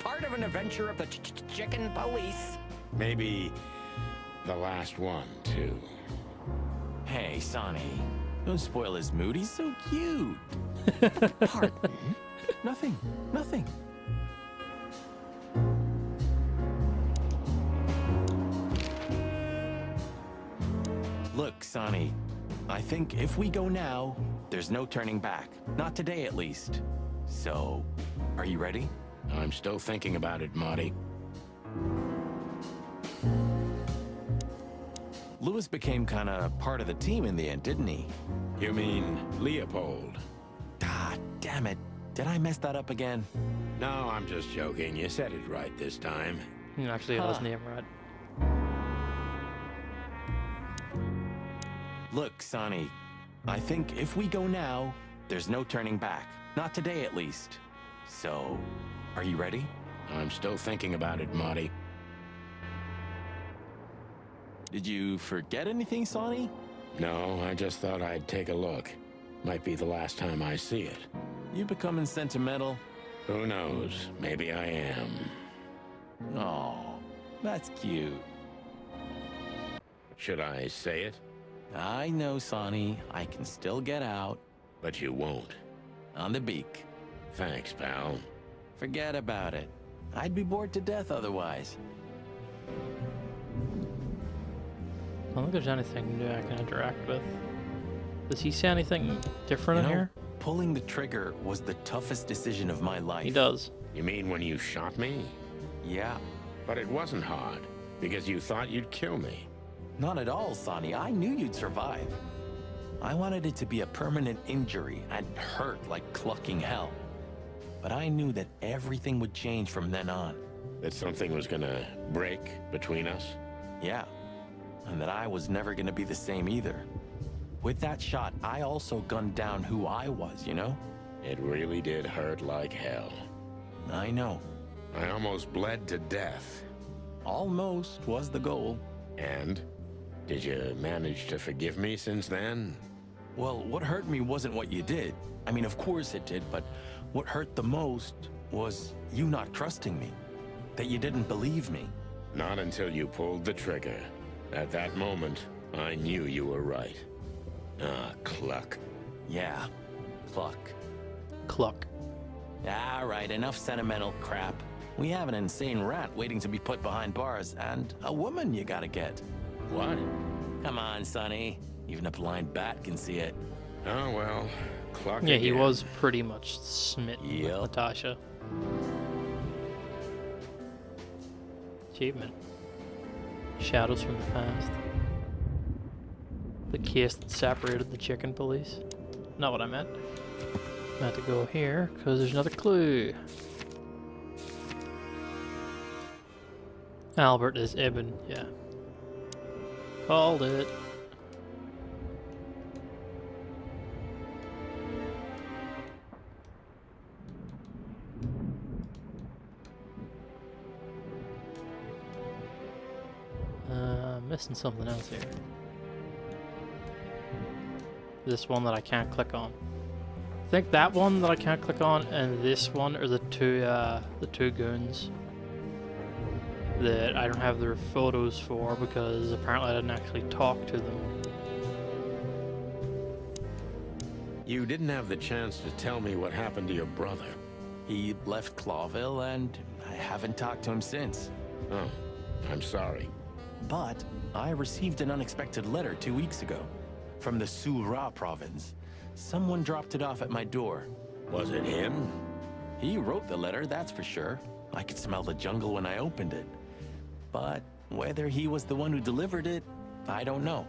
part of an adventure of the chicken police. Maybe the last one, too. Hey, Sonny. Don't spoil his mood. He's so cute. Pardon? Nothing. Nothing. Look, Sonny. I think if we go now, there's no turning back. Not today, at least. So, are you ready? I'm still thinking about it, Marty. Lewis became kind of part of the team in the end, didn't he? You mean Leopold? Ah, damn it. Did I mess that up again? No, I'm just joking. You said it right this time. Actually, it was name right. Look, Sonny. I think if we go now, there's no turning back. Not today, at least. So, are you ready? I'm still thinking about it, Marty. Did you forget anything, Sonny? No, I just thought I'd take a look. Might be the last time I see it. You becoming sentimental? Who knows? Maybe I am. Oh, that's cute. Should I say it? I know, Sonny. I can still get out. But you won't. On the beak. Thanks, pal. Forget about it. I'd be bored to death otherwise. I don't think there's anything new I can interact with. Does he say anything different You in know, here? pulling the trigger was the toughest decision of my life. He does. You mean when you shot me? Yeah. But it wasn't hard, because you thought you'd kill me. Not at all, Sonny. I knew you'd survive. I wanted it to be a permanent injury and hurt like clucking hell. But I knew that everything would change from then on. That something was gonna break between us? Yeah. And that I was never gonna be the same either. With that shot, I also gunned down who I was, you know? It really did hurt like hell. I know. I almost bled to death. Almost was the goal. And? Did you manage to forgive me since then? Well, what hurt me wasn't what you did. I mean, of course it did, but what hurt the most was you not trusting me. That you didn't believe me. Not until you pulled the trigger. At that moment, I knew you were right. Ah, Cluck. Yeah. Cluck. Cluck. All right, enough sentimental crap. We have an insane rat waiting to be put behind bars, and a woman you gotta get. What? Come on, Sonny. Even a blind bat can see it. Oh, well. Cluck Yeah, he again. was pretty much smitten Yep. with Natasha. Achievement. Shadows from the past. The case that separated the chicken police. Not what I meant. Meant to go here, because there's another clue. Albert is Ibn, yeah. Called it. Missing something else here. This one that I can't click on. I think that one that I can't click on and this one are the two goons that I don't have their photos for because apparently I didn't actually talk to them. You didn't have the chance to tell me what happened to your brother. He left Clawville, and I haven't talked to him since. Oh, I'm sorry. But I received an unexpected letter 2 weeks ago from the Sura province. Someone dropped it off at my door. Was it him? He wrote the letter, that's for sure. I could smell the jungle when I opened it. But whether he was the one who delivered it, I don't know.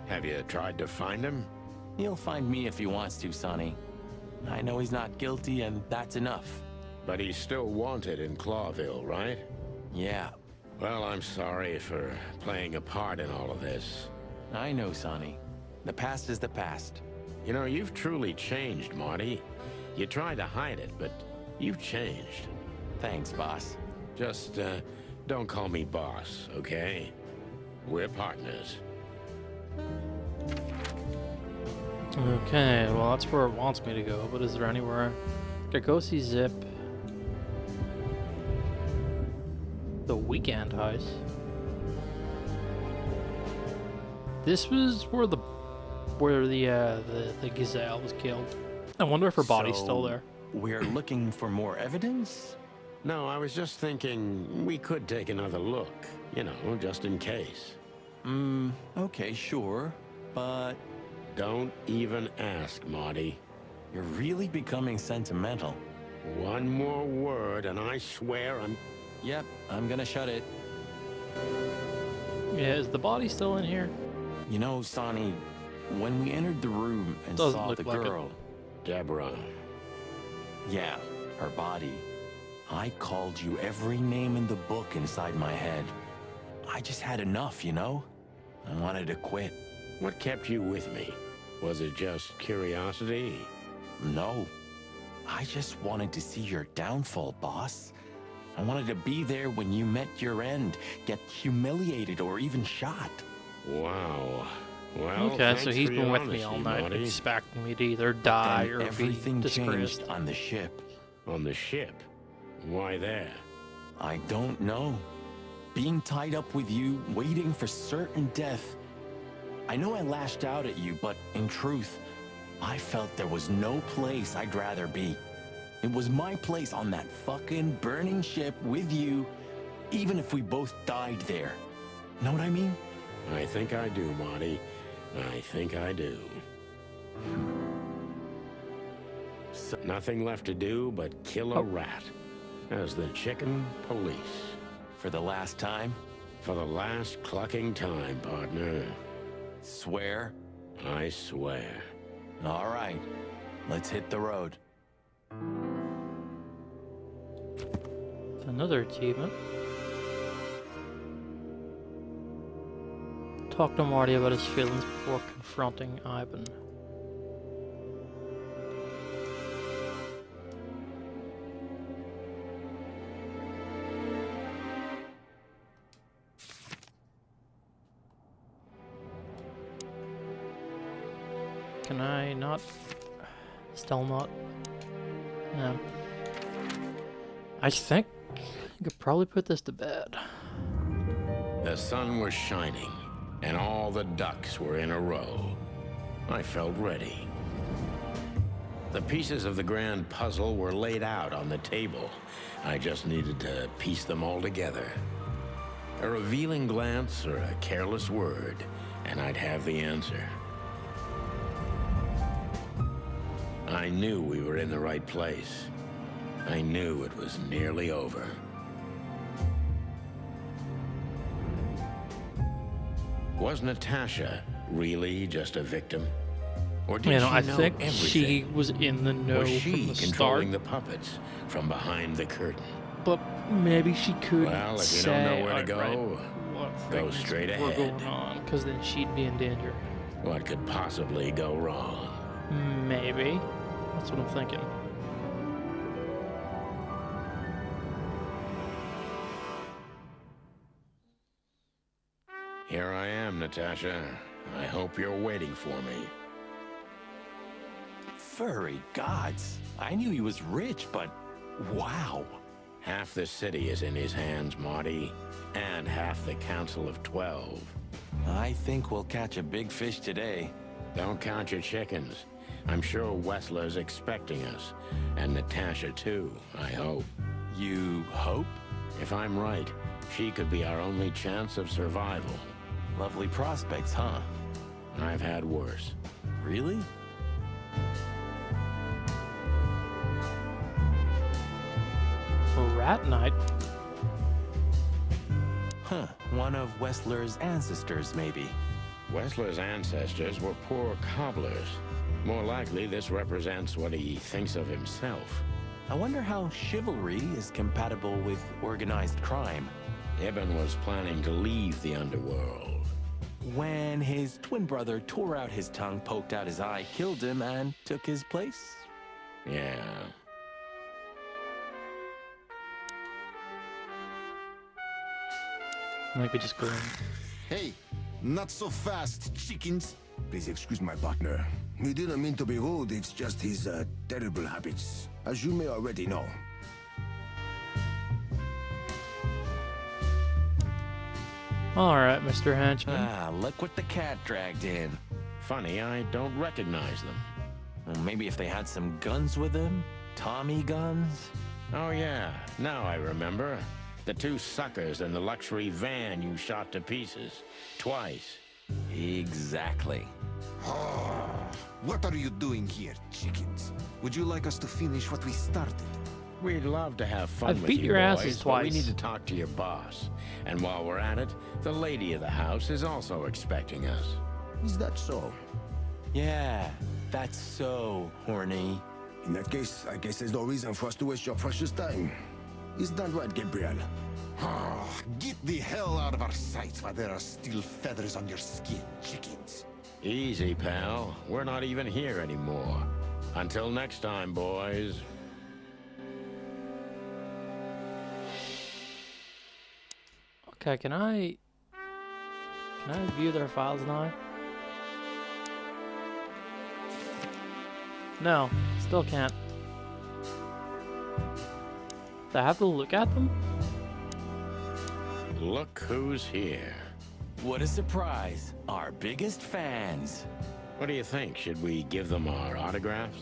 Have you tried to find him? He'll find me if he wants to, Sonny. I know he's not guilty, and that's enough. But he's still wanted in Clawville, right? Yeah, Well, I'm sorry for playing a part in all of this. I know, Sonny. The past is the past. You know, you've truly changed, Marty. You tried to hide it, but you've changed. Thanks, boss. Just, don't call me boss, okay? We're partners. Okay, well that's where it wants me to go, but is there anywhere? I go see Zip. The Weekend House. This was where the gazelle was killed. I wonder if her body's still there. We're looking for more evidence? No, I was just thinking we could take another look. You know, just in case. Okay, sure. But Don't even ask, Marty. you're really becoming sentimental. One more word and I swear I'm... Yep, I'm gonna shut it. Yeah, is the body still in here? You know, Sonny, when we entered the room and Doesn't saw look the like it. girl, Deborah. yeah, her body, I called you every name in the book inside my head. I just had enough, you know? I wanted to quit. What kept you with me? Was it just curiosity? No. I just wanted to see your downfall, boss. I wanted to be there when you met your end, get humiliated or even shot. Wow. Well, Okay, thanks so he's for been your with me all honesty, night, Marty. expecting me to either die Then or be everything disgraced. changed on the ship. On the ship? Why there? I don't know. Being tied up with you, waiting for certain death. I know I lashed out at you, but in truth, I felt there was no place I'd rather be. It was my place on that fucking burning ship with you, even if we both died there. Know what I mean? I think I do, Marty. I think I do. Nothing left to do but kill a rat. As the chicken police. For the last time, For the last clucking time, partner. swear. I swear. All right, let's hit the road. Another achievement. Talk to Marty about his feelings before confronting Ivan. Can I not? Still not? No. I think I could probably put this to bed. The sun was shining, and all the ducks were in a row. I felt ready. The pieces of the grand puzzle were laid out on the table. I just needed to piece them all together. A revealing glance or a careless word, and I'd have the answer. I knew we were in the right place. I knew it was nearly over. Was Natasha really just a victim? Or did You know, she I know think everything? she was in the know Was from she the start, controlling the puppets from behind the curtain? but maybe she could Well, if you say don't know where to outright go, what go things straight were ahead. going on, because then she'd be in danger. What could possibly go wrong? Maybe. That's what I'm thinking. Here I am, Natasha. I hope you're waiting for me. Furry gods. I knew he was rich, but wow. Half the city is in his hands, Marty, and half the Council of 12. I think we'll catch a big fish today. Don't count your chickens. I'm sure Wessler's expecting us, and Natasha too, I hope. You hope? If I'm right, she could be our only chance of survival. Lovely prospects, huh? I've had worse. Really? Rat night? Huh. One of Wessler's ancestors, maybe. Wessler's ancestors were poor cobblers. More likely, this represents what he thinks of himself. I wonder how chivalry is compatible with organized crime. Ibn was planning to leave the underworld. When his twin brother tore out his tongue, poked out his eye, killed him, and took his place? Yeah. Like we just go in. Hey, not so fast, chickens. Please excuse my partner. He didn't mean to be rude, it's just his terrible habits, as you may already know. Alright, Mr. Henchman. Ah, look what the cat dragged in. Funny, I don't recognize them. Well, maybe if they had some guns with them? Tommy guns? Oh yeah, now I remember. The two suckers in the luxury van you shot to pieces. Twice. Exactly. What are you doing here, chickens? Would you like us to finish what we started? We'd love to have fun I've with beat you your boys, asses but we twice. need to talk to your boss. And while we're at it, the lady of the house is also expecting us. Is that so? Yeah, that's so horny. In that case, I guess there's no reason for us to waste your precious time. Is that right, Gabriel? Get the hell out of our sight while there are still feathers on your skin, chickens. Easy, pal. We're not even here anymore. Until next time, boys. Okay, can I view their files now? No, still can't. Do I have to look at them? Look who's here. What a surprise. Our biggest fans. What do you think? Should we give them our autographs?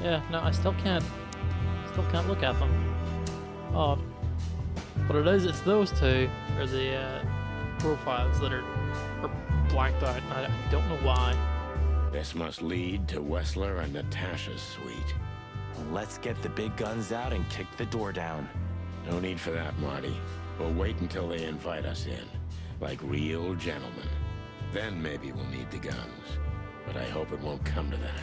Yeah, no, I still can't look at them. Oh, what it is, it's those two, or the profiles that are blacked out, and I don't know why. This must lead to Wessler and Natasha's suite. Let's get the big guns out and kick the door down. No need for that, Marty. We'll wait until they invite us in, like real gentlemen. Then maybe we'll need the guns. But I hope it won't come to that.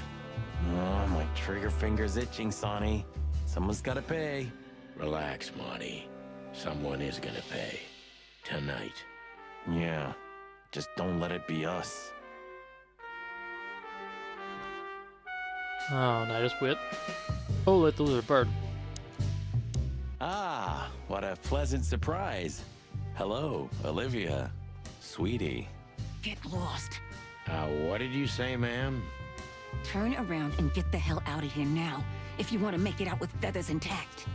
Oh, my trigger finger's itching, Sonny. Someone's gotta pay. Relax, Marty. Someone is gonna pay. Tonight. Yeah, just don't let it be us. Oh, no, just wait. Oh, let the lizard bird. Ah, what a pleasant surprise. Hello, Olivia. Sweetie. Get lost. What did you say, ma'am? Turn around and get the hell out of here now, if you want to make it out with feathers intact.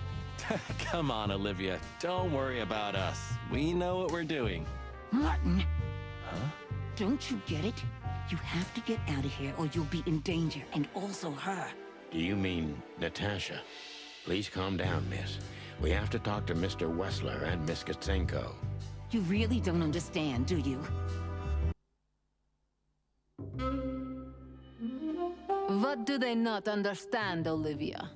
Come on, Olivia. Don't worry about us. We know what we're doing. Martin, Huh? don't you get it? You have to get out of here or you'll be in danger, and also her. Do you mean Natasha? Please calm down, miss. We have to talk to Mr. Wessler and Miss Katsenko. You really don't understand, do you? What do they not understand, Olivia?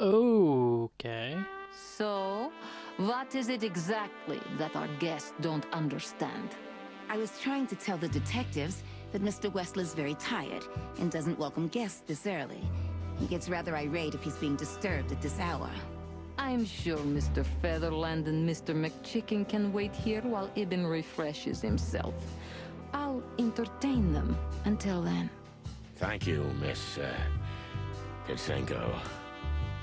Okay. So, what is it exactly that our guests don't understand? I was trying to tell the detectives that Mr. Wessler's very tired and doesn't welcome guests this early. He gets rather irate if he's being disturbed at this hour. I'm sure Mr. Featherland and Mr. McChicken can wait here while Ibn refreshes himself. I'll entertain them until then. Thank you, Miss Kitsenko.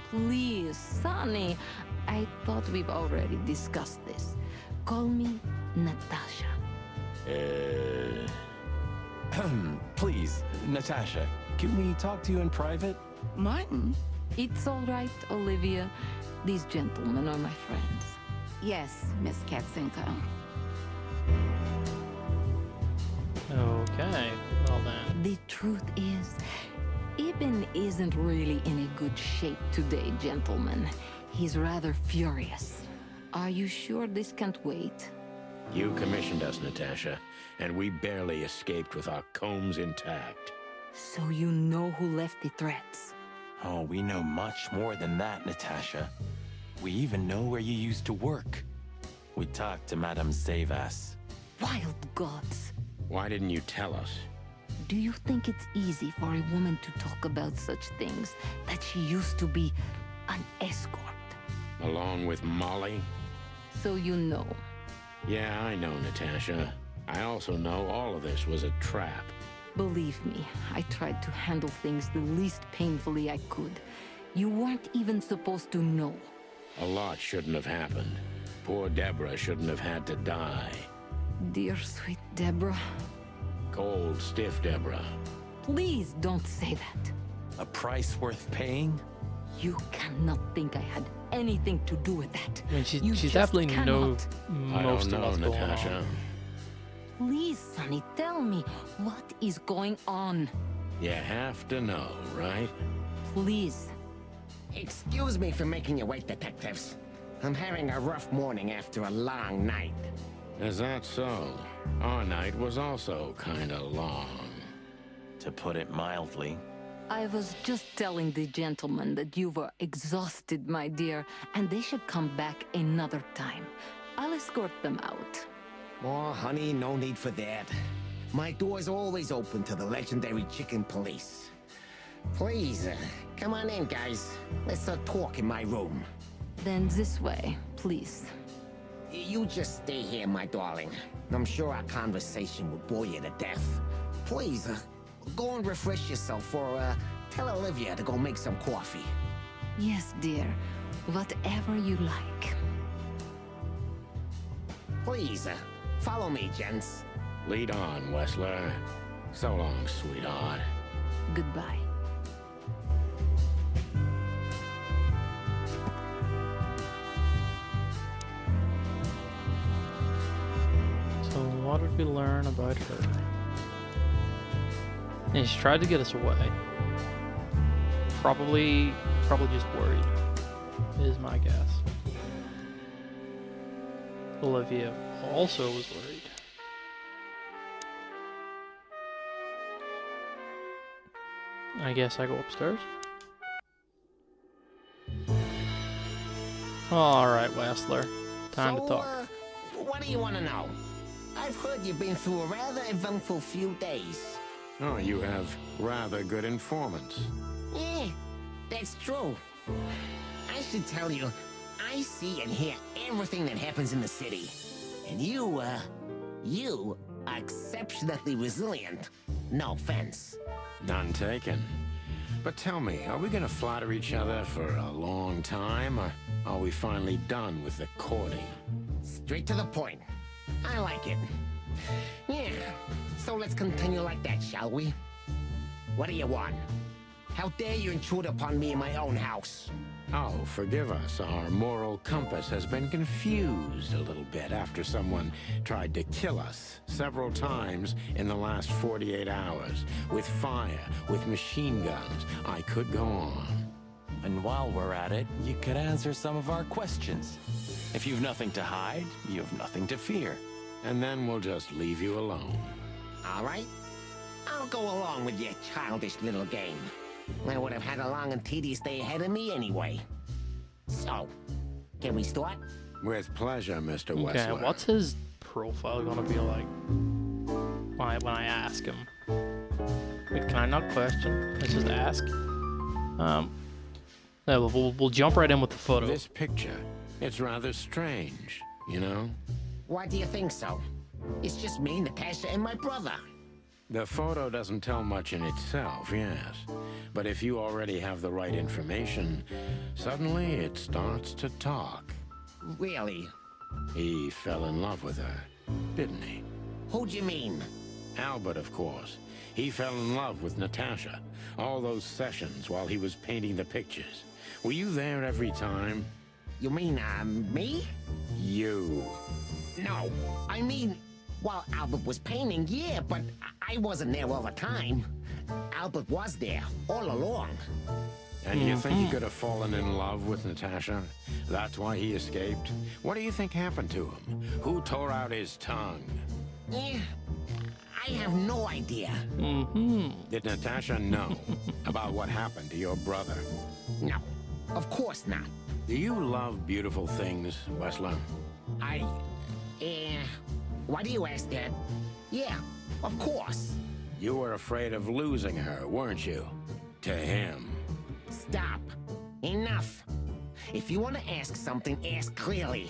Please, Sonny. I thought we've already discussed this. Call me Natasha. Please, Natasha, can we talk to you in private? Martin? It's all right, Olivia. These gentlemen are my friends. Yes, Miss Katzenko. Okay, well then. The truth is, Ibn isn't really in a good shape today, gentlemen. He's rather furious. Are you sure this can't wait? You commissioned us, Natasha, and we barely escaped with our combs intact. So you know who left the threats? Oh, we know much more than that, Natasha. We even know where you used to work. We talked to Madame Savas. Wild gods! Why didn't you tell us? Do you think it's easy for a woman to talk about such things, that she used to be an escort? Along with Molly? So you know. Yeah, I know, Natasha. I also know all of this was a trap. Believe me, I tried to handle things the least painfully I could. You weren't even supposed to know. A lot shouldn't have happened. Poor Deborah shouldn't have had to die. Dear sweet Deborah. Cold, stiff Deborah. Please don't say that. A price worth paying? You cannot think I had anything to do with that. I mean, You she's just definitely cannot. I most don't of know, what's going Natasha. on. Please, Sonny, tell me, what is going on? You have to know, right? Please. Excuse me for making you wait, detectives. I'm having a rough morning after a long night. Is that so? Our night was also kinda long. To put it mildly. I was just telling the gentlemen that you were exhausted, my dear, and they should come back another time. I'll escort them out. Oh, honey, no need for that. My door's always open to the legendary chicken police. Please, come on in, guys. Let's talk in my room. Then this way, please. You just stay here, my darling. I'm sure our conversation will bore you to death. Please, go and refresh yourself, or tell Olivia to go make some coffee. Yes, dear. Whatever you like. Please, follow me, gents. Lead on, Wessler. So long, sweetheart. Goodbye. So what did we learn about her? And she tried to get us away. Probably just worried, is my guess. Olivia also was worried. I guess I go upstairs. Alright, Wessler. Time to talk. What do you want to know? I've heard you've been through a rather eventful few days. Oh, you have rather good informants. Yeah, that's true. I should tell you, I see and hear everything that happens in the city. And you are exceptionally resilient. No offense. None taken. But tell me, are we gonna flatter each other for a long time, or are we finally done with the courting? Straight to the point. I like it. Yeah, so let's continue like that, shall we? What do you want? How dare you intrude upon me in my own house? Oh, forgive us. Our moral compass has been confused a little bit after someone tried to kill us several times in the last 48 hours. With fire, with machine guns. I could go on. And while we're at it, you could answer some of our questions. If you've nothing to hide, you have nothing to fear. And then we'll just leave you alone. All right? I'll go along with your childish little game. I would have had a long and tedious day ahead of me anyway. So, Can we start? With pleasure, Mr. Okay, Wessler. what's his profile gonna be like when I ask him? Wait, can I not question? Let's just ask. Yeah, we'll jump right in with the photo. This picture, it's rather strange, you know? Why do you think so? It's just me, Natasha, and my brother. The photo doesn't tell much in itself, yes. But if you already have the right information, suddenly it starts to talk. Really? He fell in love with her, didn't he? Who do you mean? Albert, of course. He fell in love with Natasha. All those sessions while he was painting the pictures. Were you there every time? You mean, me? You. No, I mean, while Albert was painting, yeah, but I wasn't there all the time. Albert was there, all along. And you think he could have fallen in love with Natasha? That's why he escaped? What do you think happened to him? Who tore out his tongue? Eh, I have no idea. Did Natasha know about what happened to your brother? No, of course not. Do you love beautiful things, Wessler? Why do you ask that? Yeah, of course. You were afraid of losing her, weren't you? To him. Stop. Enough. If you want to ask something, ask clearly.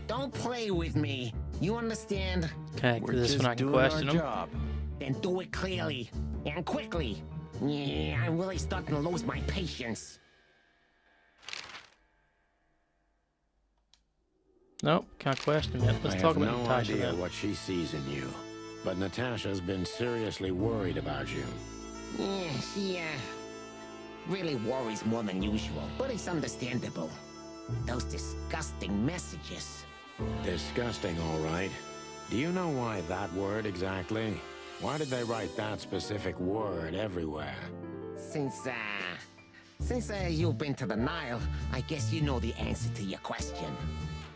Don't play with me. You understand? Okay, We're this just one I can doing our question him. job. Then do it clearly. And quickly. Yeah, I'm really starting to lose my patience. Nope, can't question it. Let's talk about I have no Natasha idea then. what she sees in you, but Natasha's been seriously worried about you. Yeah, she, really worries more than usual, but it's understandable. Those disgusting messages. Disgusting, all right. Do you know why that word exactly? Why did they write that specific word everywhere? Since you've been to the Nile, I guess you know the answer to your question.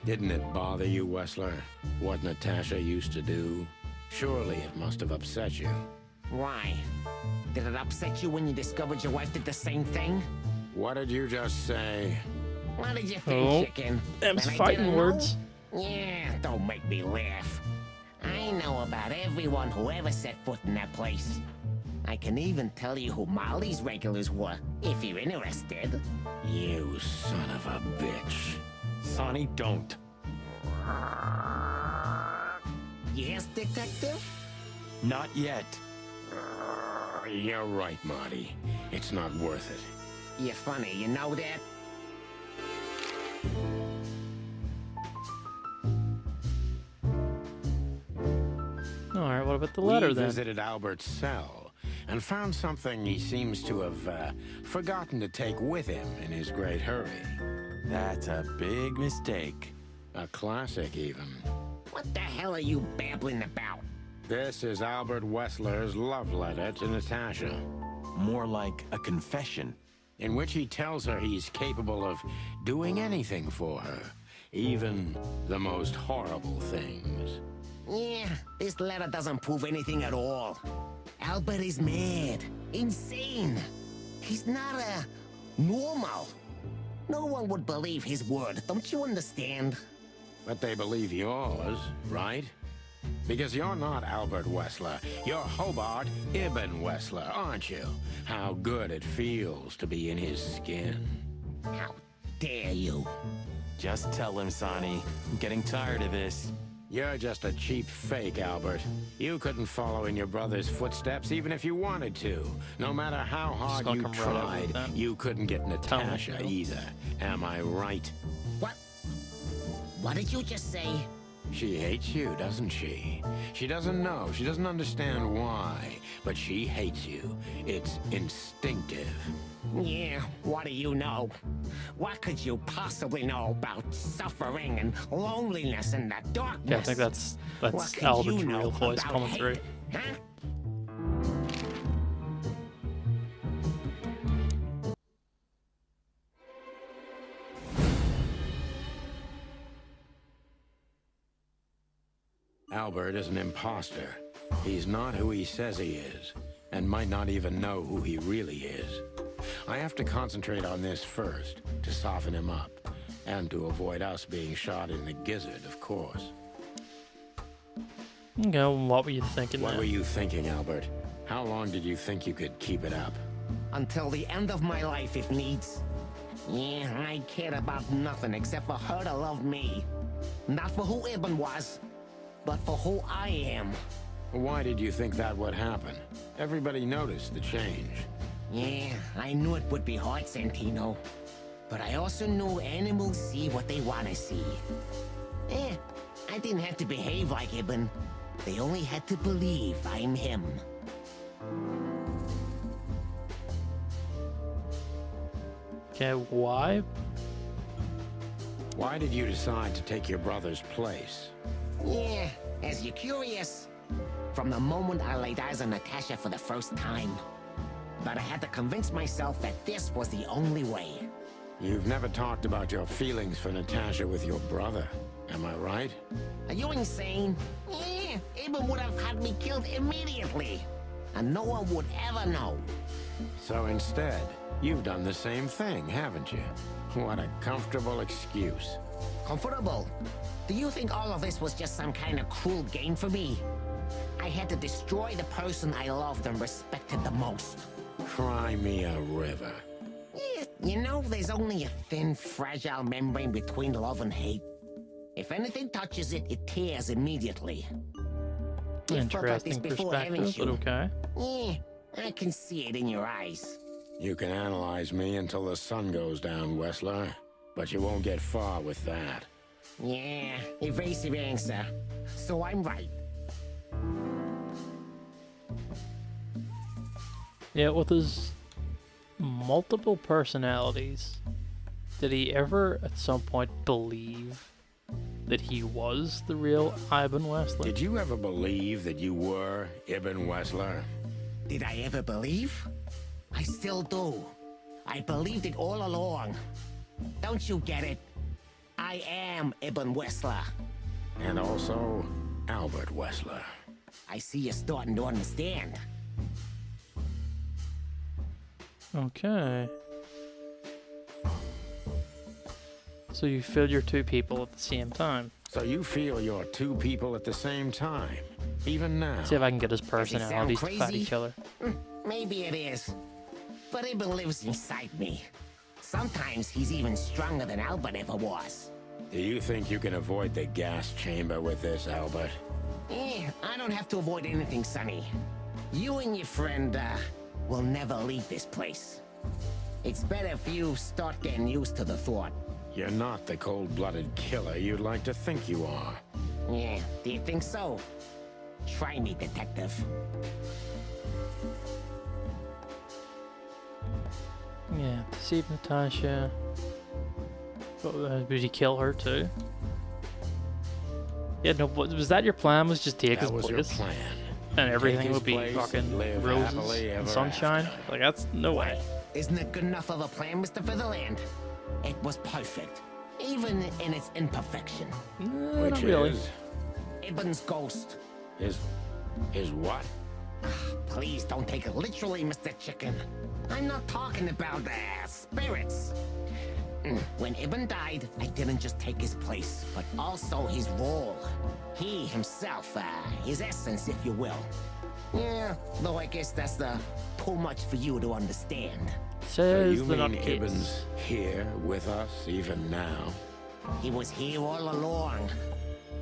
Didn't it bother you, Wessler, what Natasha used to do? Surely it must have upset you. Why? Did it upset you when you discovered your wife did the same thing? What did you just say? What did you think, chicken? Them's That I fighting didn't know? words. Yeah, don't make me laugh. I know about everyone who ever set foot in that place. I can even tell you who Molly's regulars were, if you're interested. You son of a bitch. Sonny, don't. Yes, detective? Not yet. You're right, Marty. It's not worth it. You're funny, you know that? Alright, what about the letter We then? visited Albert's cell and found something he seems to have forgotten to take with him in his great hurry. That's a big mistake. A classic, even. What the hell are you babbling about? This is Albert Wessler's love letter to Natasha, More like a confession. in which he tells her he's capable of doing anything for her, even the most horrible things. Yeah, this letter doesn't prove anything at all. Albert is mad, insane. He's not normal. No one would believe his word, don't you understand? But they believe yours, right? Because you're not Albert Wessler. You're Hobart Ibn Wessler, aren't you? How good it feels to be in his skin. How dare you? Just tell him, Sonny. I'm getting tired of this. You're just a cheap fake, Albert. You couldn't follow in your brother's footsteps even if you wanted to. No matter how hard gonna you come right out with tried, that. you couldn't get Natasha you. either. Am I right? What? What did you just say? She hates you, doesn't she? She doesn't know. She doesn't understand why. But she hates you. It's instinctive. Yeah, what do you know? What could you possibly know about suffering and loneliness and the darkness? Yeah, I think that's What could Albert's you know real voice about coming hate? through. Huh? Albert is an imposter. He's not who he says he is, and might not even know who he really is. I have to concentrate on this first, to soften him up. And to avoid us being shot in the gizzard, of course. Okay, well, what were you thinking What then? were you thinking, Albert? How long did you think you could keep it up? Until the end of my life, if needs. Yeah, I cared about nothing except for her to love me. Not for who Ibn was, but for who I am. Why did you think that would happen? Everybody noticed the change. Yeah, I knew it would be hard, Santino. But I also knew animals see what they want to see. I didn't have to behave like Ibn. They only had to believe I'm him. Okay, why? Why did you decide to take your brother's place? Yeah, as you're curious, from the moment I laid eyes on Natasha for the first time. But I had to convince myself that this was the only way. You've never talked about your feelings for Natasha with your brother, am I right? Are you insane? Yeah, Ibn would have had me killed immediately. And no one would ever know. So instead, you've done the same thing, haven't you? What a comfortable excuse. Comfortable? Do you think all of this was just some kind of cruel game for me? I had to destroy the person I loved and respected the most. Cry me a river. Yeah, you know, there's only a thin, fragile membrane between love and hate. If anything touches it, it tears immediately. You've thought about this Interesting before, perspective, haven't but you? okay. Yeah, I can see it in your eyes. You can analyze me until the sun goes down, Wessler. But you won't get far with that. Yeah, evasive answer. So I'm right. Yeah, with his multiple personalities, did he ever at some point believe that he was the real Ibn Wessler? Did you ever believe that you were Ibn Wessler? Did I ever believe? I still do. I believed it all along. Don't you get it? I am Ibn Wessler. And also, Albert Wessler. I see you're starting to understand. Okay. So you feel you're two people at the same time. So you feel you're two people at the same time, even now? See if I can get his sound personalities to fight crazy? each other. Maybe it is. But Ibn lives inside me. Sometimes he's even stronger than Albert ever was. Do you think you can avoid the gas chamber with this, Albert? I don't have to avoid anything, Sonny. You and your friend, will never leave this place. It's better if you start getting used to the thought. You're not the cold-blooded killer you'd like to think you are. Yeah, do you think so? Try me, detective. Yeah, deceive Natasha. Did he kill her too? Yeah, no, was that your plan? Was just take his That was your place? plan. And everything Take his would be place fucking and live roses happily and ever sunshine? after. Like, that's no way. Isn't it good enough of a plan, Mr. Featherland? It was perfect, even in its imperfection. Which not really. is... Ibn's ghost. Is what? Please don't take it literally, Mr. Chicken. I'm not talking about spirits. When Ibn died, I didn't just take his place, but also his role. He himself, his essence, if you will. Yeah, though I guess that's too much for you to understand. So Says you the mean nutcase. Ibn's here with us even now? He was here all along.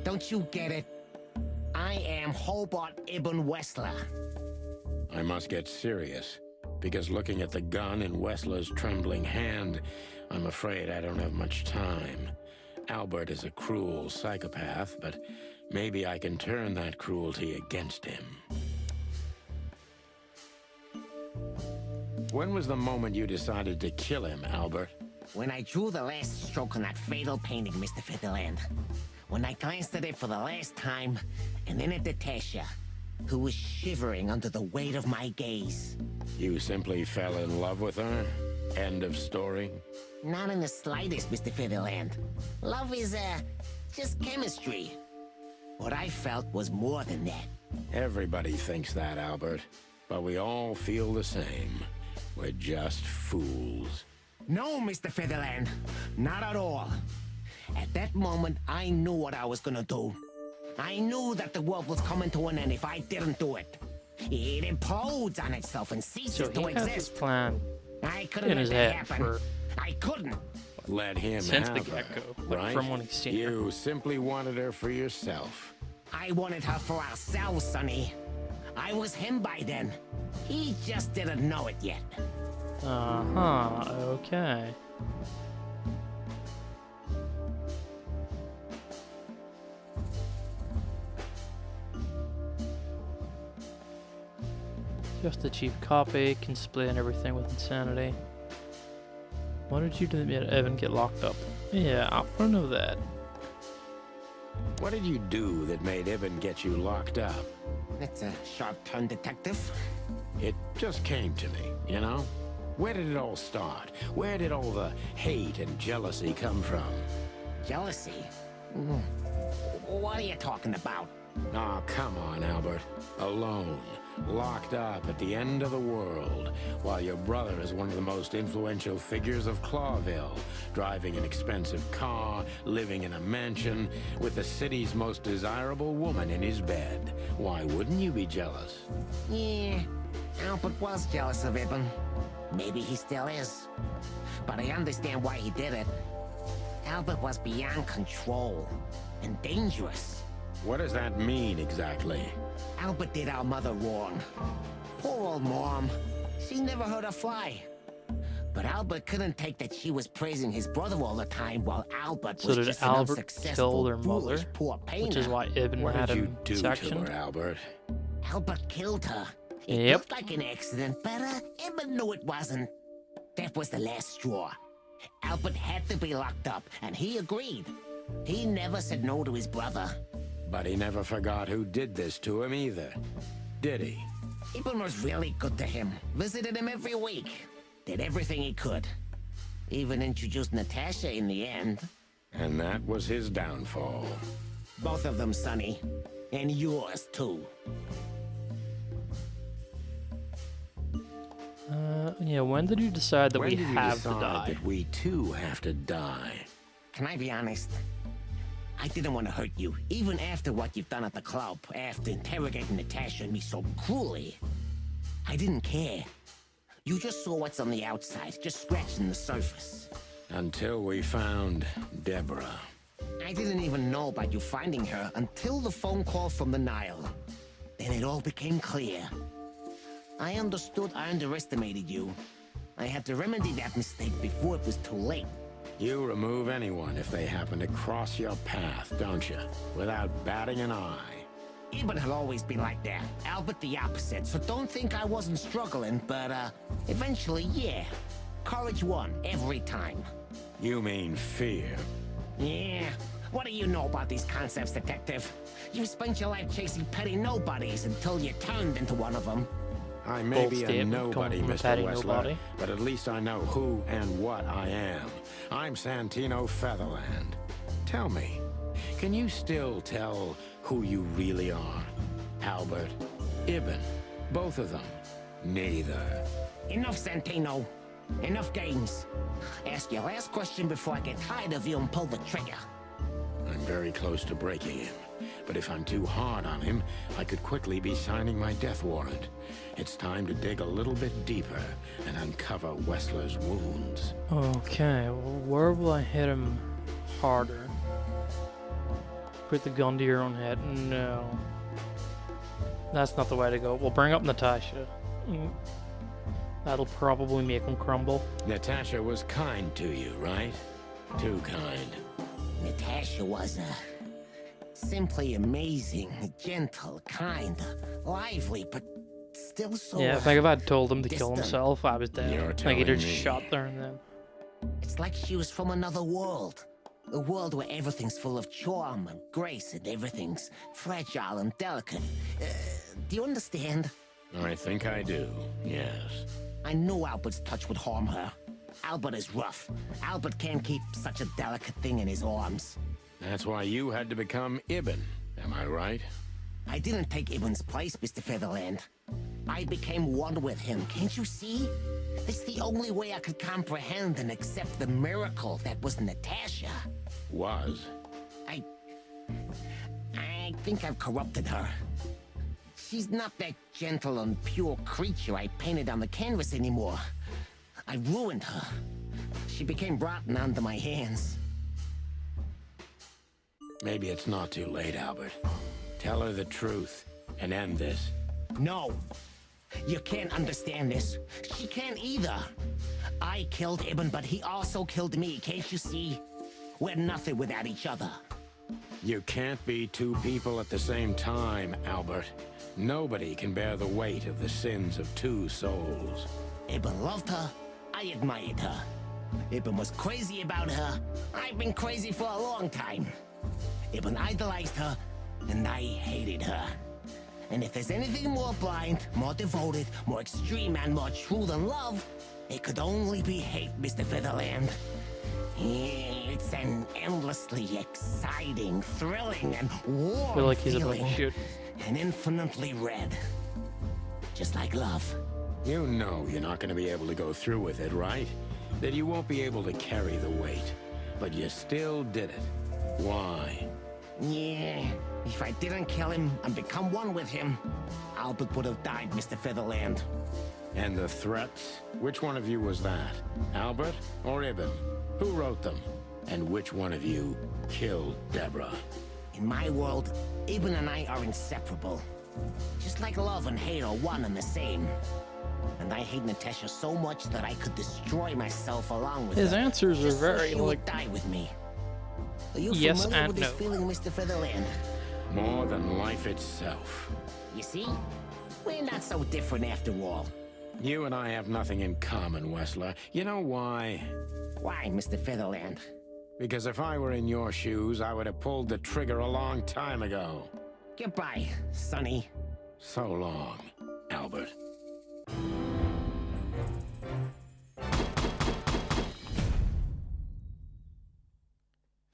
Don't you get it? I am Hobart Ibn Wessler. I must get serious, because looking at the gun in Wessler's trembling hand, I'm afraid I don't have much time. Albert is a cruel psychopath, but maybe I can turn that cruelty against him. When was the moment you decided to kill him, Albert? When I drew the last stroke on that fatal painting, Mr. Featherland. When I glanced at it for the last time, and then at Natasha, who was shivering under the weight of my gaze. You simply fell in love with her? End of story? Not in the slightest, Mr. Featherland. Love is, just chemistry. What I felt was more than that. Everybody thinks that, Albert. But we all feel the same. We're just fools. No, Mr. Featherland. Not at all. At that moment, I knew what I was gonna do. I knew that the world was coming to an end if I didn't do it. It implodes on itself and ceases So to he has this exist. plan I couldn't in let his that head happen. for I couldn't. Let him since have the her, get-go, like right? from when he's seen her. You simply wanted her for yourself. I wanted her for ourselves, Sonny. I was him by then. He just didn't know it yet. Uh-huh, okay. Just a cheap copy, can explain everything with insanity. What did you do that made Evan get locked up? Yeah, I want to know that. What did you do that made Ibn get you locked up? That's a sharp turn, detective. It just came to me, you know? Where did it all start? Where did all the hate and jealousy come from? Jealousy? What are you talking about? Oh, come on, Albert. Alone, locked up at the end of the world, while your brother is one of the most influential figures of Clawville, driving an expensive car, living in a mansion, with the city's most desirable woman in his bed. Why wouldn't you be jealous? Yeah, Albert was jealous of Ibn. Maybe he still is. But I understand why he did it. Albert was beyond control and dangerous. What does that mean exactly? Albert did our mother wrong. Poor old Mom. She never heard her fly. But Albert couldn't take that she was praising his brother all the time while Albert So was did just Albert an unsuccessful, kill their foolish, mother? poor painter. Which is why Ibn What had did you him do to sectioned. her, Albert? Albert killed her. It Yep. looked like an accident, but Ibn knew it wasn't. That was the last straw. Albert had to be locked up, and he agreed. He never said no to his brother. But he never forgot who did this to him either, did he? Ibn was really good to him. Visited him every week. Did everything he could. Even introduced Natasha in the end. And that was his downfall. Both of them, Sonny. And yours, too. Yeah, when did you decide that When we did you have to decide die? that we too have to die? Can I be honest? I didn't want to hurt you, even after what you've done at the club, after interrogating Natasha and me so cruelly. I didn't care. You just saw what's on the outside, just scratching the surface. Until we found Deborah. I didn't even know about you finding her until the phone call from the Nile. Then it all became clear. I understood I underestimated you. I had to remedy that mistake before it was too late. You remove anyone if they happen to cross your path, don't you? Without batting an eye. Ibn had always been like that. Albert the opposite, so don't think I wasn't struggling, but eventually, yeah. Courage won, every time. You mean fear. Yeah. What do you know about these concepts, detective? You spent your life chasing petty nobodies until you turned into one of them. I may Bold be a statement nobody, coming from a Mr. petty Wessler, nobody. but at least I know who and what I am. I'm Santino Featherland. Tell me, can you still tell who you really are? Albert, Ibn, both of them? Neither. Enough, Santino. Enough games. Ask your last question before I get tired of you and pull the trigger. I'm very close to breaking him. But if I'm too hard on him, I could quickly be signing my death warrant. It's time to dig a little bit deeper and uncover Wessler's wounds. Okay, well, where will I hit him harder? Put the gun to your own head? No. That's not the way to go. We'll bring up Natasha. That'll probably make him crumble. Natasha was kind to you, right? Too kind. Natasha was simply amazing, gentle, kind, lively, but still so... Yeah, I think if I'd told him to kill distant. himself, I was dead. You're Like, he'd telling just me. shot there and then. It's like she was from another world. A world where everything's full of charm and grace and everything's fragile and delicate. Do you understand? I think I do, yes. I knew Albert's touch would harm her. Albert is rough. Albert can't keep such a delicate thing in his arms. That's why you had to become Ibn, am I right? I didn't take Ibn's place, Mr. Featherland. I became one with him, can't you see? It's the only way I could comprehend and accept the miracle that was Natasha. Was. I think I've corrupted her. She's not that gentle and pure creature I painted on the canvas anymore. I ruined her. She became rotten under my hands. Maybe it's not too late, Albert. Tell her the truth and end this. No. You can't understand this. She can't either. I killed Ibn, but he also killed me, can't you see? We're nothing without each other. You can't be two people at the same time, Albert. Nobody can bear the weight of the sins of two souls. Ibn loved her. I admired her. Ibn was crazy about her. I've been crazy for a long time. Ibn idolized her, and I hated her. And if there's anything more blind, more devoted, more extreme, and more true than love, it could only be hate, Mr. Featherland. It's an endlessly exciting, thrilling, and warm I feel like he's about feeling, to shoot. and infinitely red. Just like love. You know you're not going to be able to go through with it, right? That you won't be able to carry the weight. But you still did it. Why? Yeah, if I didn't kill him and become one with him, Albert would have died, Mr. Featherland. And the threats? Which one of you was that? Albert or Ibn? Who wrote them? And which one of you killed Deborah? In my world, Ibn and I are inseparable. Just like love and hate are one and the same. And I hate Natasha so much that I could destroy myself along with His her. answers are just so very, she would die with me. Are you yes familiar and with this no. feeling, Mr. Featherland? More than life itself. You see? We're not so different after all. You and I have nothing in common, Wessler. You know why? Why, Mr. Featherland? Because if I were in your shoes, I would have pulled the trigger a long time ago. Goodbye, Sonny. So long, Albert.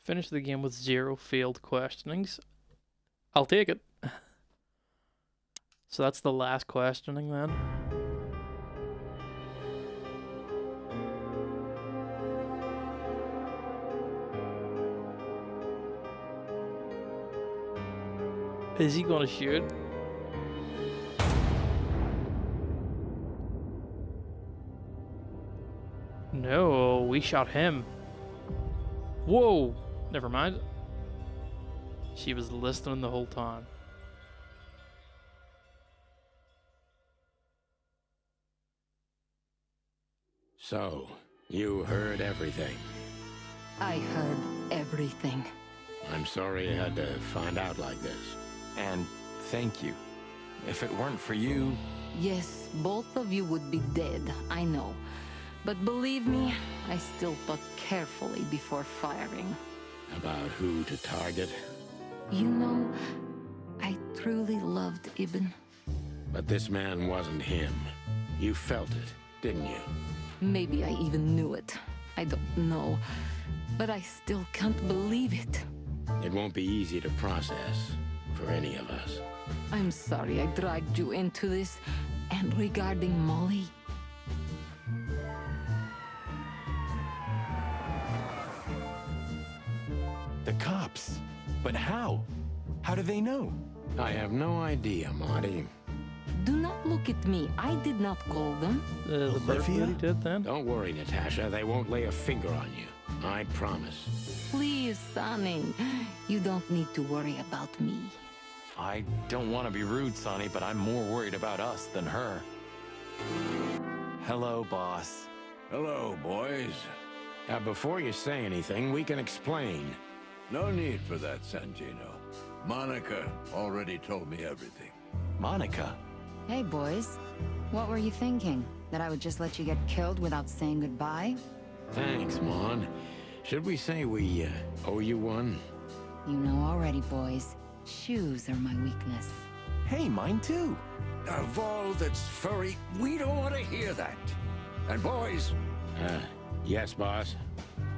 Finish the game with 0 failed questionings. I'll take it. So that's the last questioning then. Is he gonna shoot? No, we shot him. Whoa! Never mind. She was listening the whole time. So, you heard everything. I heard everything. I'm sorry you had to find out like this. And thank you. If it weren't for you, Yes, both of you would be dead, I know. But believe me, I still thought carefully before firing. About who to target. You know, I truly loved Ibn. But this man wasn't him. You felt it, didn't you? Maybe I even knew it. I don't know. But I still can't believe it. It won't be easy to process for any of us. I'm sorry I dragged you into this. And regarding Molly, the cops. But how? How do they know? I have no idea, Marty. do not look at me. I did not call them. The Olivia? did then. Don't worry, Natasha. They won't lay a finger on you. I promise. Please, Sonny. You don't need to worry about me. I don't want to be rude, Sonny, but I'm more worried about us than her. Hello, boss. Hello, boys. Before you say anything, we can explain. No need for that, Santino. Monica already told me everything. Monica? Hey, boys. What were you thinking? That I would just let you get killed without saying goodbye? Thanks, Mon. Should we say we owe you one? You know already, boys. Shoes are my weakness. Hey, mine too. Of all that's furry, we don't want to hear that. And boys, Yes, boss.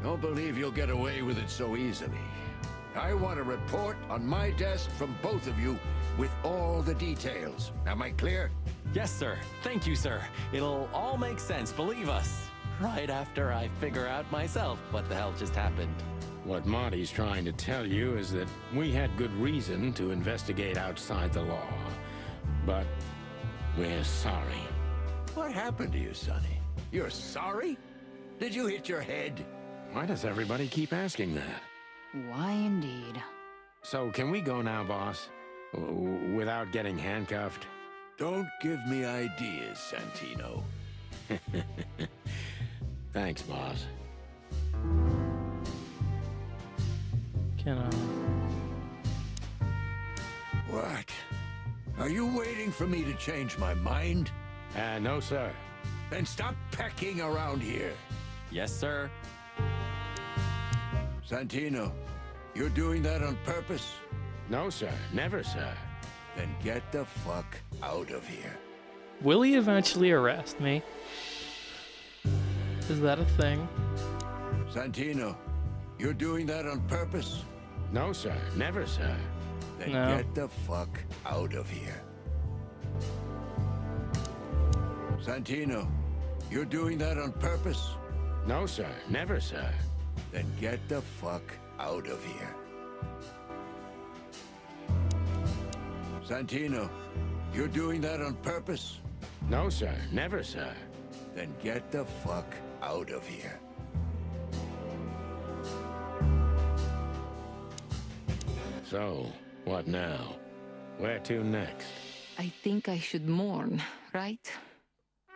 don't believe you'll get away with it so easily. I want a report on my desk from both of you with all the details. Am I clear? Yes, sir. Thank you, sir. It'll all make sense, believe us. Right after I figure out myself what the hell just happened. What Marty's trying to tell you is that we had good reason to investigate outside the law. But we're sorry. What happened to you, Sonny? You're sorry? Did you hit your head? Why does everybody keep asking that? Why indeed? So can we go now, boss? Without getting handcuffed? Don't give me ideas, Santino. Thanks, boss. Can What? Are you waiting for me to change my mind? No, sir. Then stop pecking around here. Yes, sir. Santino, you're doing that on purpose? No, sir. Never, sir. Then get the fuck out of here. Will he eventually arrest me? Is that a thing? Santino, you're doing that on purpose? No, sir. Never, sir. Then No. get the fuck out of here. Santino, you're doing that on purpose? No, sir. Never, sir. Then get the fuck out of here. Santino, you're doing that on purpose? No, sir. Never, sir. Then get the fuck out of here. So, what now? Where to next? I think I should mourn, right?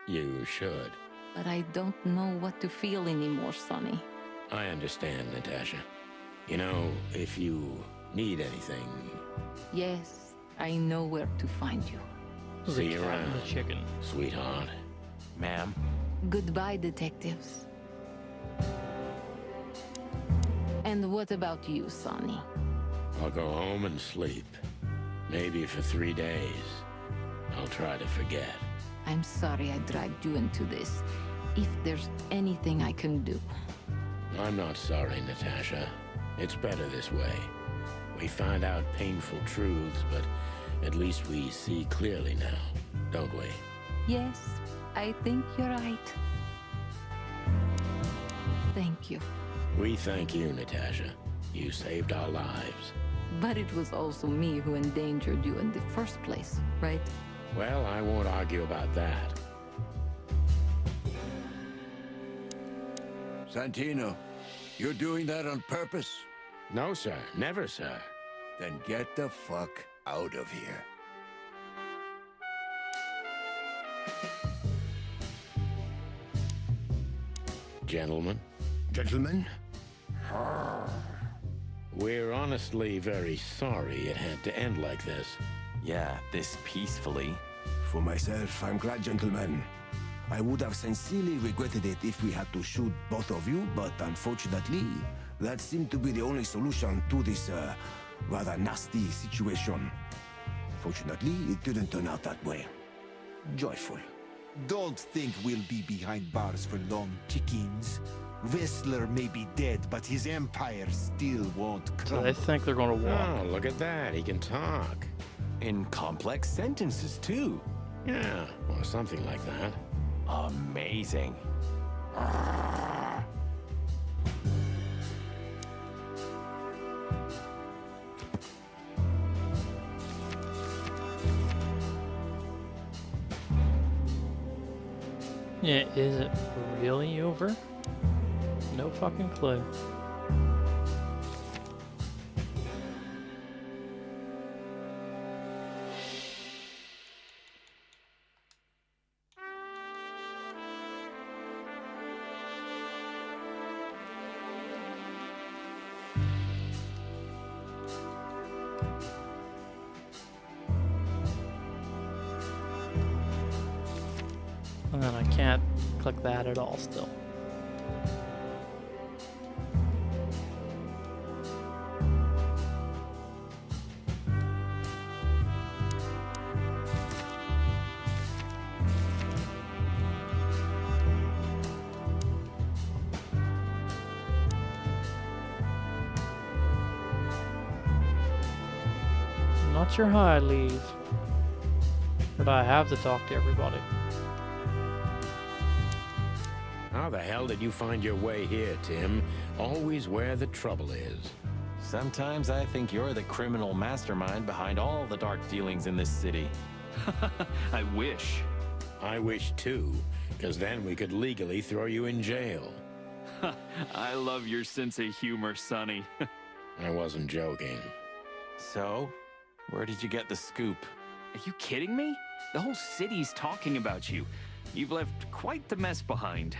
You should. But I don't know what to feel anymore, Sonny. I understand, Natasha. You know, if you need anything, Yes, I know where to find you. The see you cat and around, the chicken. sweetheart. Ma'am. Goodbye, detectives. And what about you, Sonny? I'll go home and sleep. Maybe for 3 days. I'll try to forget. I'm sorry I dragged you into this. If there's anything I can do. I'm not sorry, Natasha. It's better this way. We find out painful truths, but at least we see clearly now, don't we? Yes, I think you're right. Thank you. We thank you, Natasha. You saved our lives. But it was also me who endangered you in the first place, right? Well, I won't argue about that. Santino, you're doing that on purpose? No, sir. Never, sir. Then get the fuck out of here. Gentlemen, Gentlemen? we're honestly very sorry it had to end like this. Yeah, this peacefully. For myself, I'm glad, gentlemen. I would have sincerely regretted it if we had to shoot both of you, but unfortunately, that seemed to be the only solution to this, rather nasty situation. Fortunately, it didn't turn out that way. Joyful. Don't think we'll be behind bars for long, chickens. Whistler may be dead, but his empire still won't So crumble. they think they're gonna walk. Oh, look at that. He can talk. In complex sentences, too. Yeah, or something like that. Amazing. Yeah, is it really over? No fucking clue. And then I can't click that at all still. Not sure how I leave. But I have to talk to everybody. How the hell did you find your way here, Tim? Always where the trouble is. Sometimes I think you're the criminal mastermind behind all the dark dealings in this city. I wish. I wish too, because then we could legally throw you in jail. I love your sense of humor, Sonny. I wasn't joking. So, where did you get the scoop? Are you kidding me? The whole city's talking about you. You've left quite the mess behind.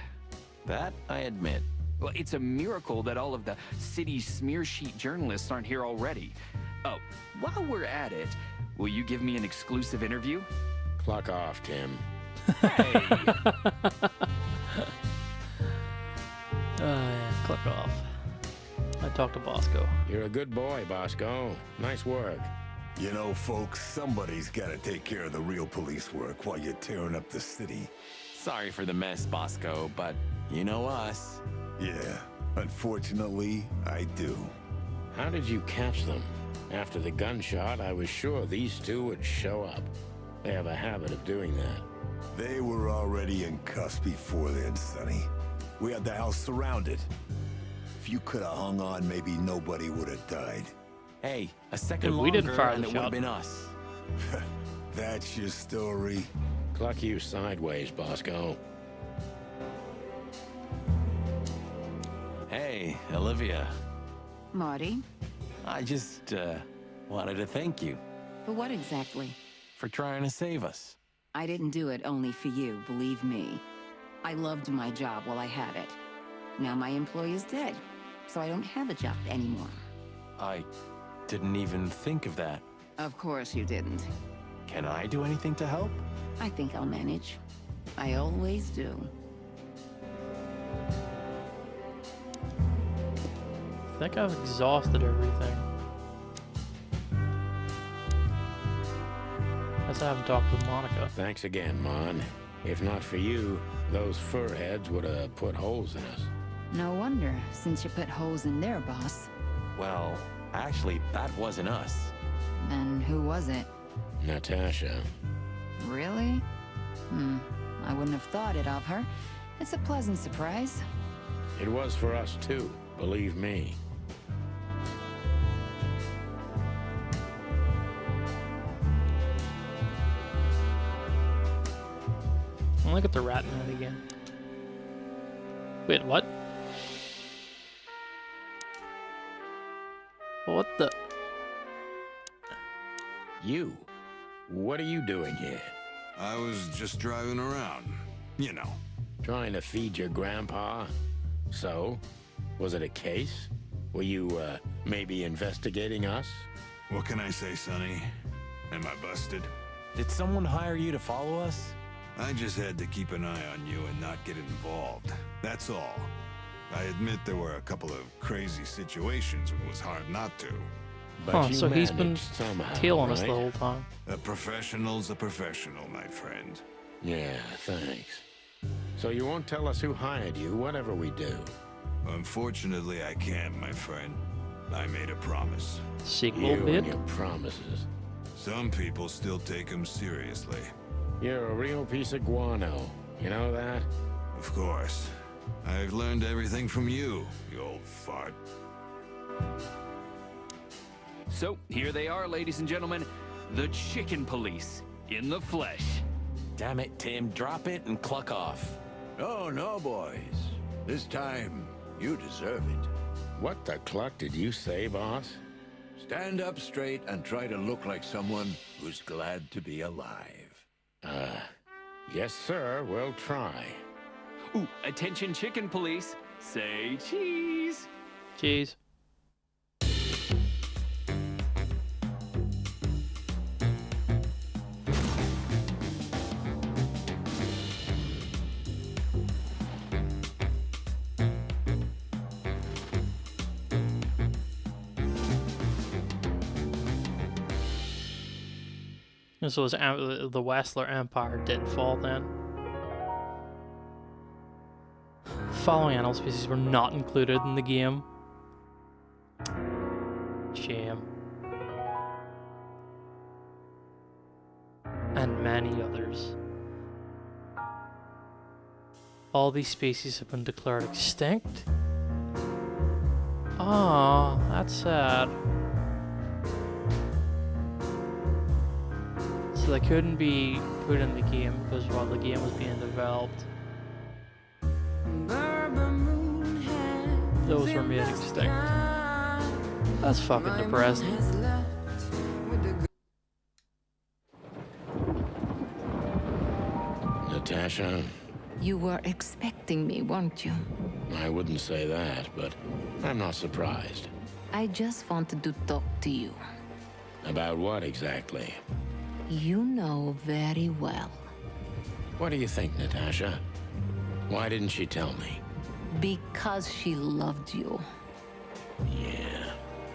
That I admit. Well, it's a miracle that all of the city's smear sheet journalists aren't here already. Oh, while we're at it, will you give me an exclusive interview? Cluck off, Tim. Hey! Yeah, click off. I talked to Bosco. You're a good boy, Bosco. Nice work. You know, folks, somebody's gotta take care of the real police work while you're tearing up the city. Sorry for the mess, Bosco, but you know us. Yeah, unfortunately, I do. How did you catch them? After the gunshot, I was sure these two would show up. They have a habit of doing that. They were already in cuffs before then, Sonny. We had the house surrounded. If you could have hung on, maybe nobody would have died. Hey, a second We didn't longer fire and the it would shot. have been us. That's your story? Cluck you sideways, Bosco. Hey, Olivia. Marty, I just, wanted to thank you for what exactly? for trying to save us. I didn't do it only for you, believe me. I loved my job while I had it. Now my employee is dead, so I don't have a job anymore. I didn't even think of that. Of course you didn't. Can I do anything to help? I think I'll manage. I always do. I think I've exhausted everything. Guess I haven't talked with Monica. Thanks again, Mon. If not for you, those fur heads would have put holes in us. No wonder, since you put holes in their boss. Well, actually, that wasn't us. Then who was it? Natasha. Really? I wouldn't have thought it of her. It's a pleasant surprise. It was for us too, believe me. Look at the rat man again. Wait, what? What the? You? What are you doing here? I was just driving around. You know. Trying to feed your grandpa? So? Was it a case? Were you, maybe investigating us? What can I say, Sonny? Am I busted? Did someone hire you to follow us? I just had to keep an eye on you and not get involved. That's all. I admit there were a couple of crazy situations it was hard not to. But Huh, you so he's been managed somehow, tailing us right? the whole time. A professional's a professional, my friend. Yeah, thanks. So you won't tell us who hired you, whatever we do? Unfortunately, I can't, my friend. I made a promise. Sequel You bit? and your promises. Some people still take them seriously. You're a real piece of guano. You know that? Of course. I've learned everything from you, you old fart. So, here they are, ladies and gentlemen. The Chicken Police, in the flesh. Damn it, Tim, drop it and cluck off. Oh, no, boys. This time, you deserve it. What the cluck did you say, boss? Stand up straight and try to look like someone who's glad to be alive. Yes, sir, we'll try. Ooh, attention Chicken Police. Say cheese. Jeez. And so the Wessler Empire did fall then. Following animal species were not included in the game. Shame. And many All these species have been declared extinct. Oh, that's sad. So they couldn't be put in the game because while the game was being developed, those were made extinct. That's fucking depressing. Natasha, You were expecting me, weren't you? I wouldn't say that, but I'm not surprised. I just wanted to talk to you. About what exactly? You know very well. What do you think, Natasha? Why didn't she tell me? Because she loved you. Yeah.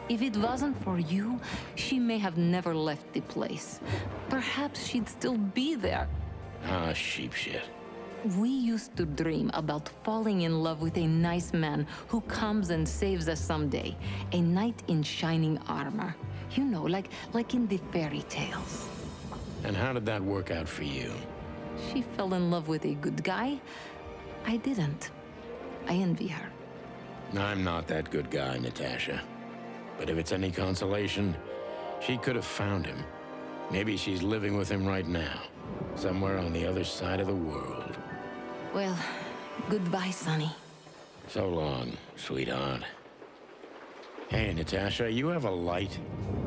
If it wasn't for you, she may have never left the place. Perhaps she'd still be there. Ah, sheep shit. We used to dream about falling in love with a nice man who comes and saves us someday. A knight in shining armor. You know, like in the fairy tales. And how did that work out for you? She fell in love with a good guy. I didn't. I envy her. I'm not that good guy, Natasha. But if it's any consolation, she could have found him. Maybe she's living with him right now, somewhere on the other side of the world. Well, goodbye, Sonny. So long, sweetheart. Hey, Natasha, you have a light?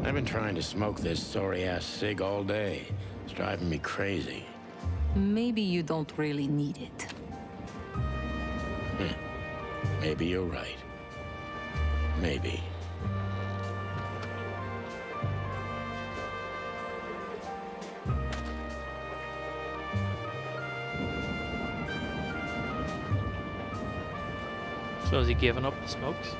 I've been trying to smoke this sorry-ass cig all day. It's driving me crazy. Maybe you don't really need it. Maybe you're right. Maybe. So has he given up the smokes?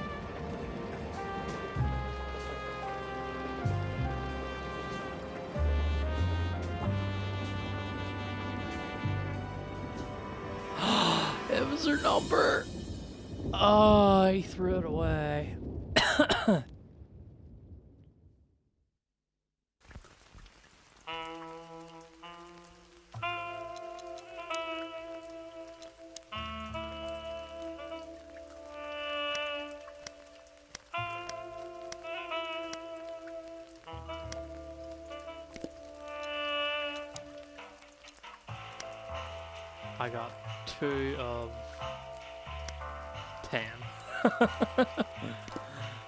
It was her number. Oh, he threw it away. I got 2 of 10.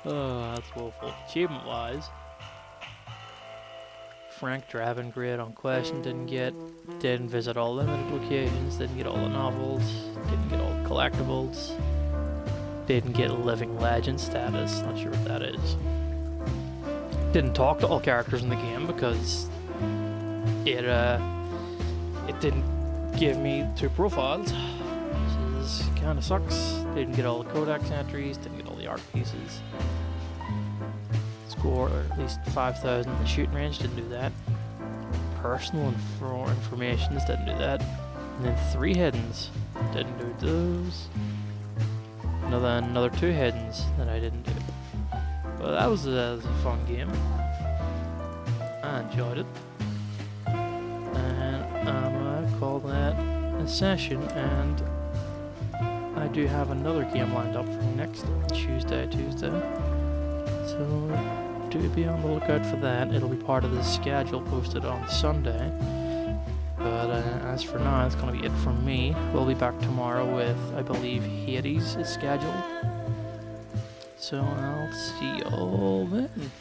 Oh, that's woeful. Achievement wise, Frank driving great on Question didn't visit all limited locations, didn't get all the novels, didn't get all the collectibles, didn't get living legend status, not sure what that is. Didn't talk to all characters in the game because it didn't give me 2 profiles. This kinda sucks. Didn't get all the codex entries, didn't get all the art pieces. Score at least 5,000 in the shooting range, didn't do that. Personal informations, didn't do that. And then 3 hiddens, didn't do those. Another 2 hiddens that I didn't do. But that was a fun game. I enjoyed it. And I'm gonna call that a session, and I do have another game lined up for next Tuesday. So do be on the lookout for that. It'll be part of the schedule posted on Sunday. But as for now, it's going to be it from me. We'll be back tomorrow with, I believe, Hades is scheduled. So I'll see you all then.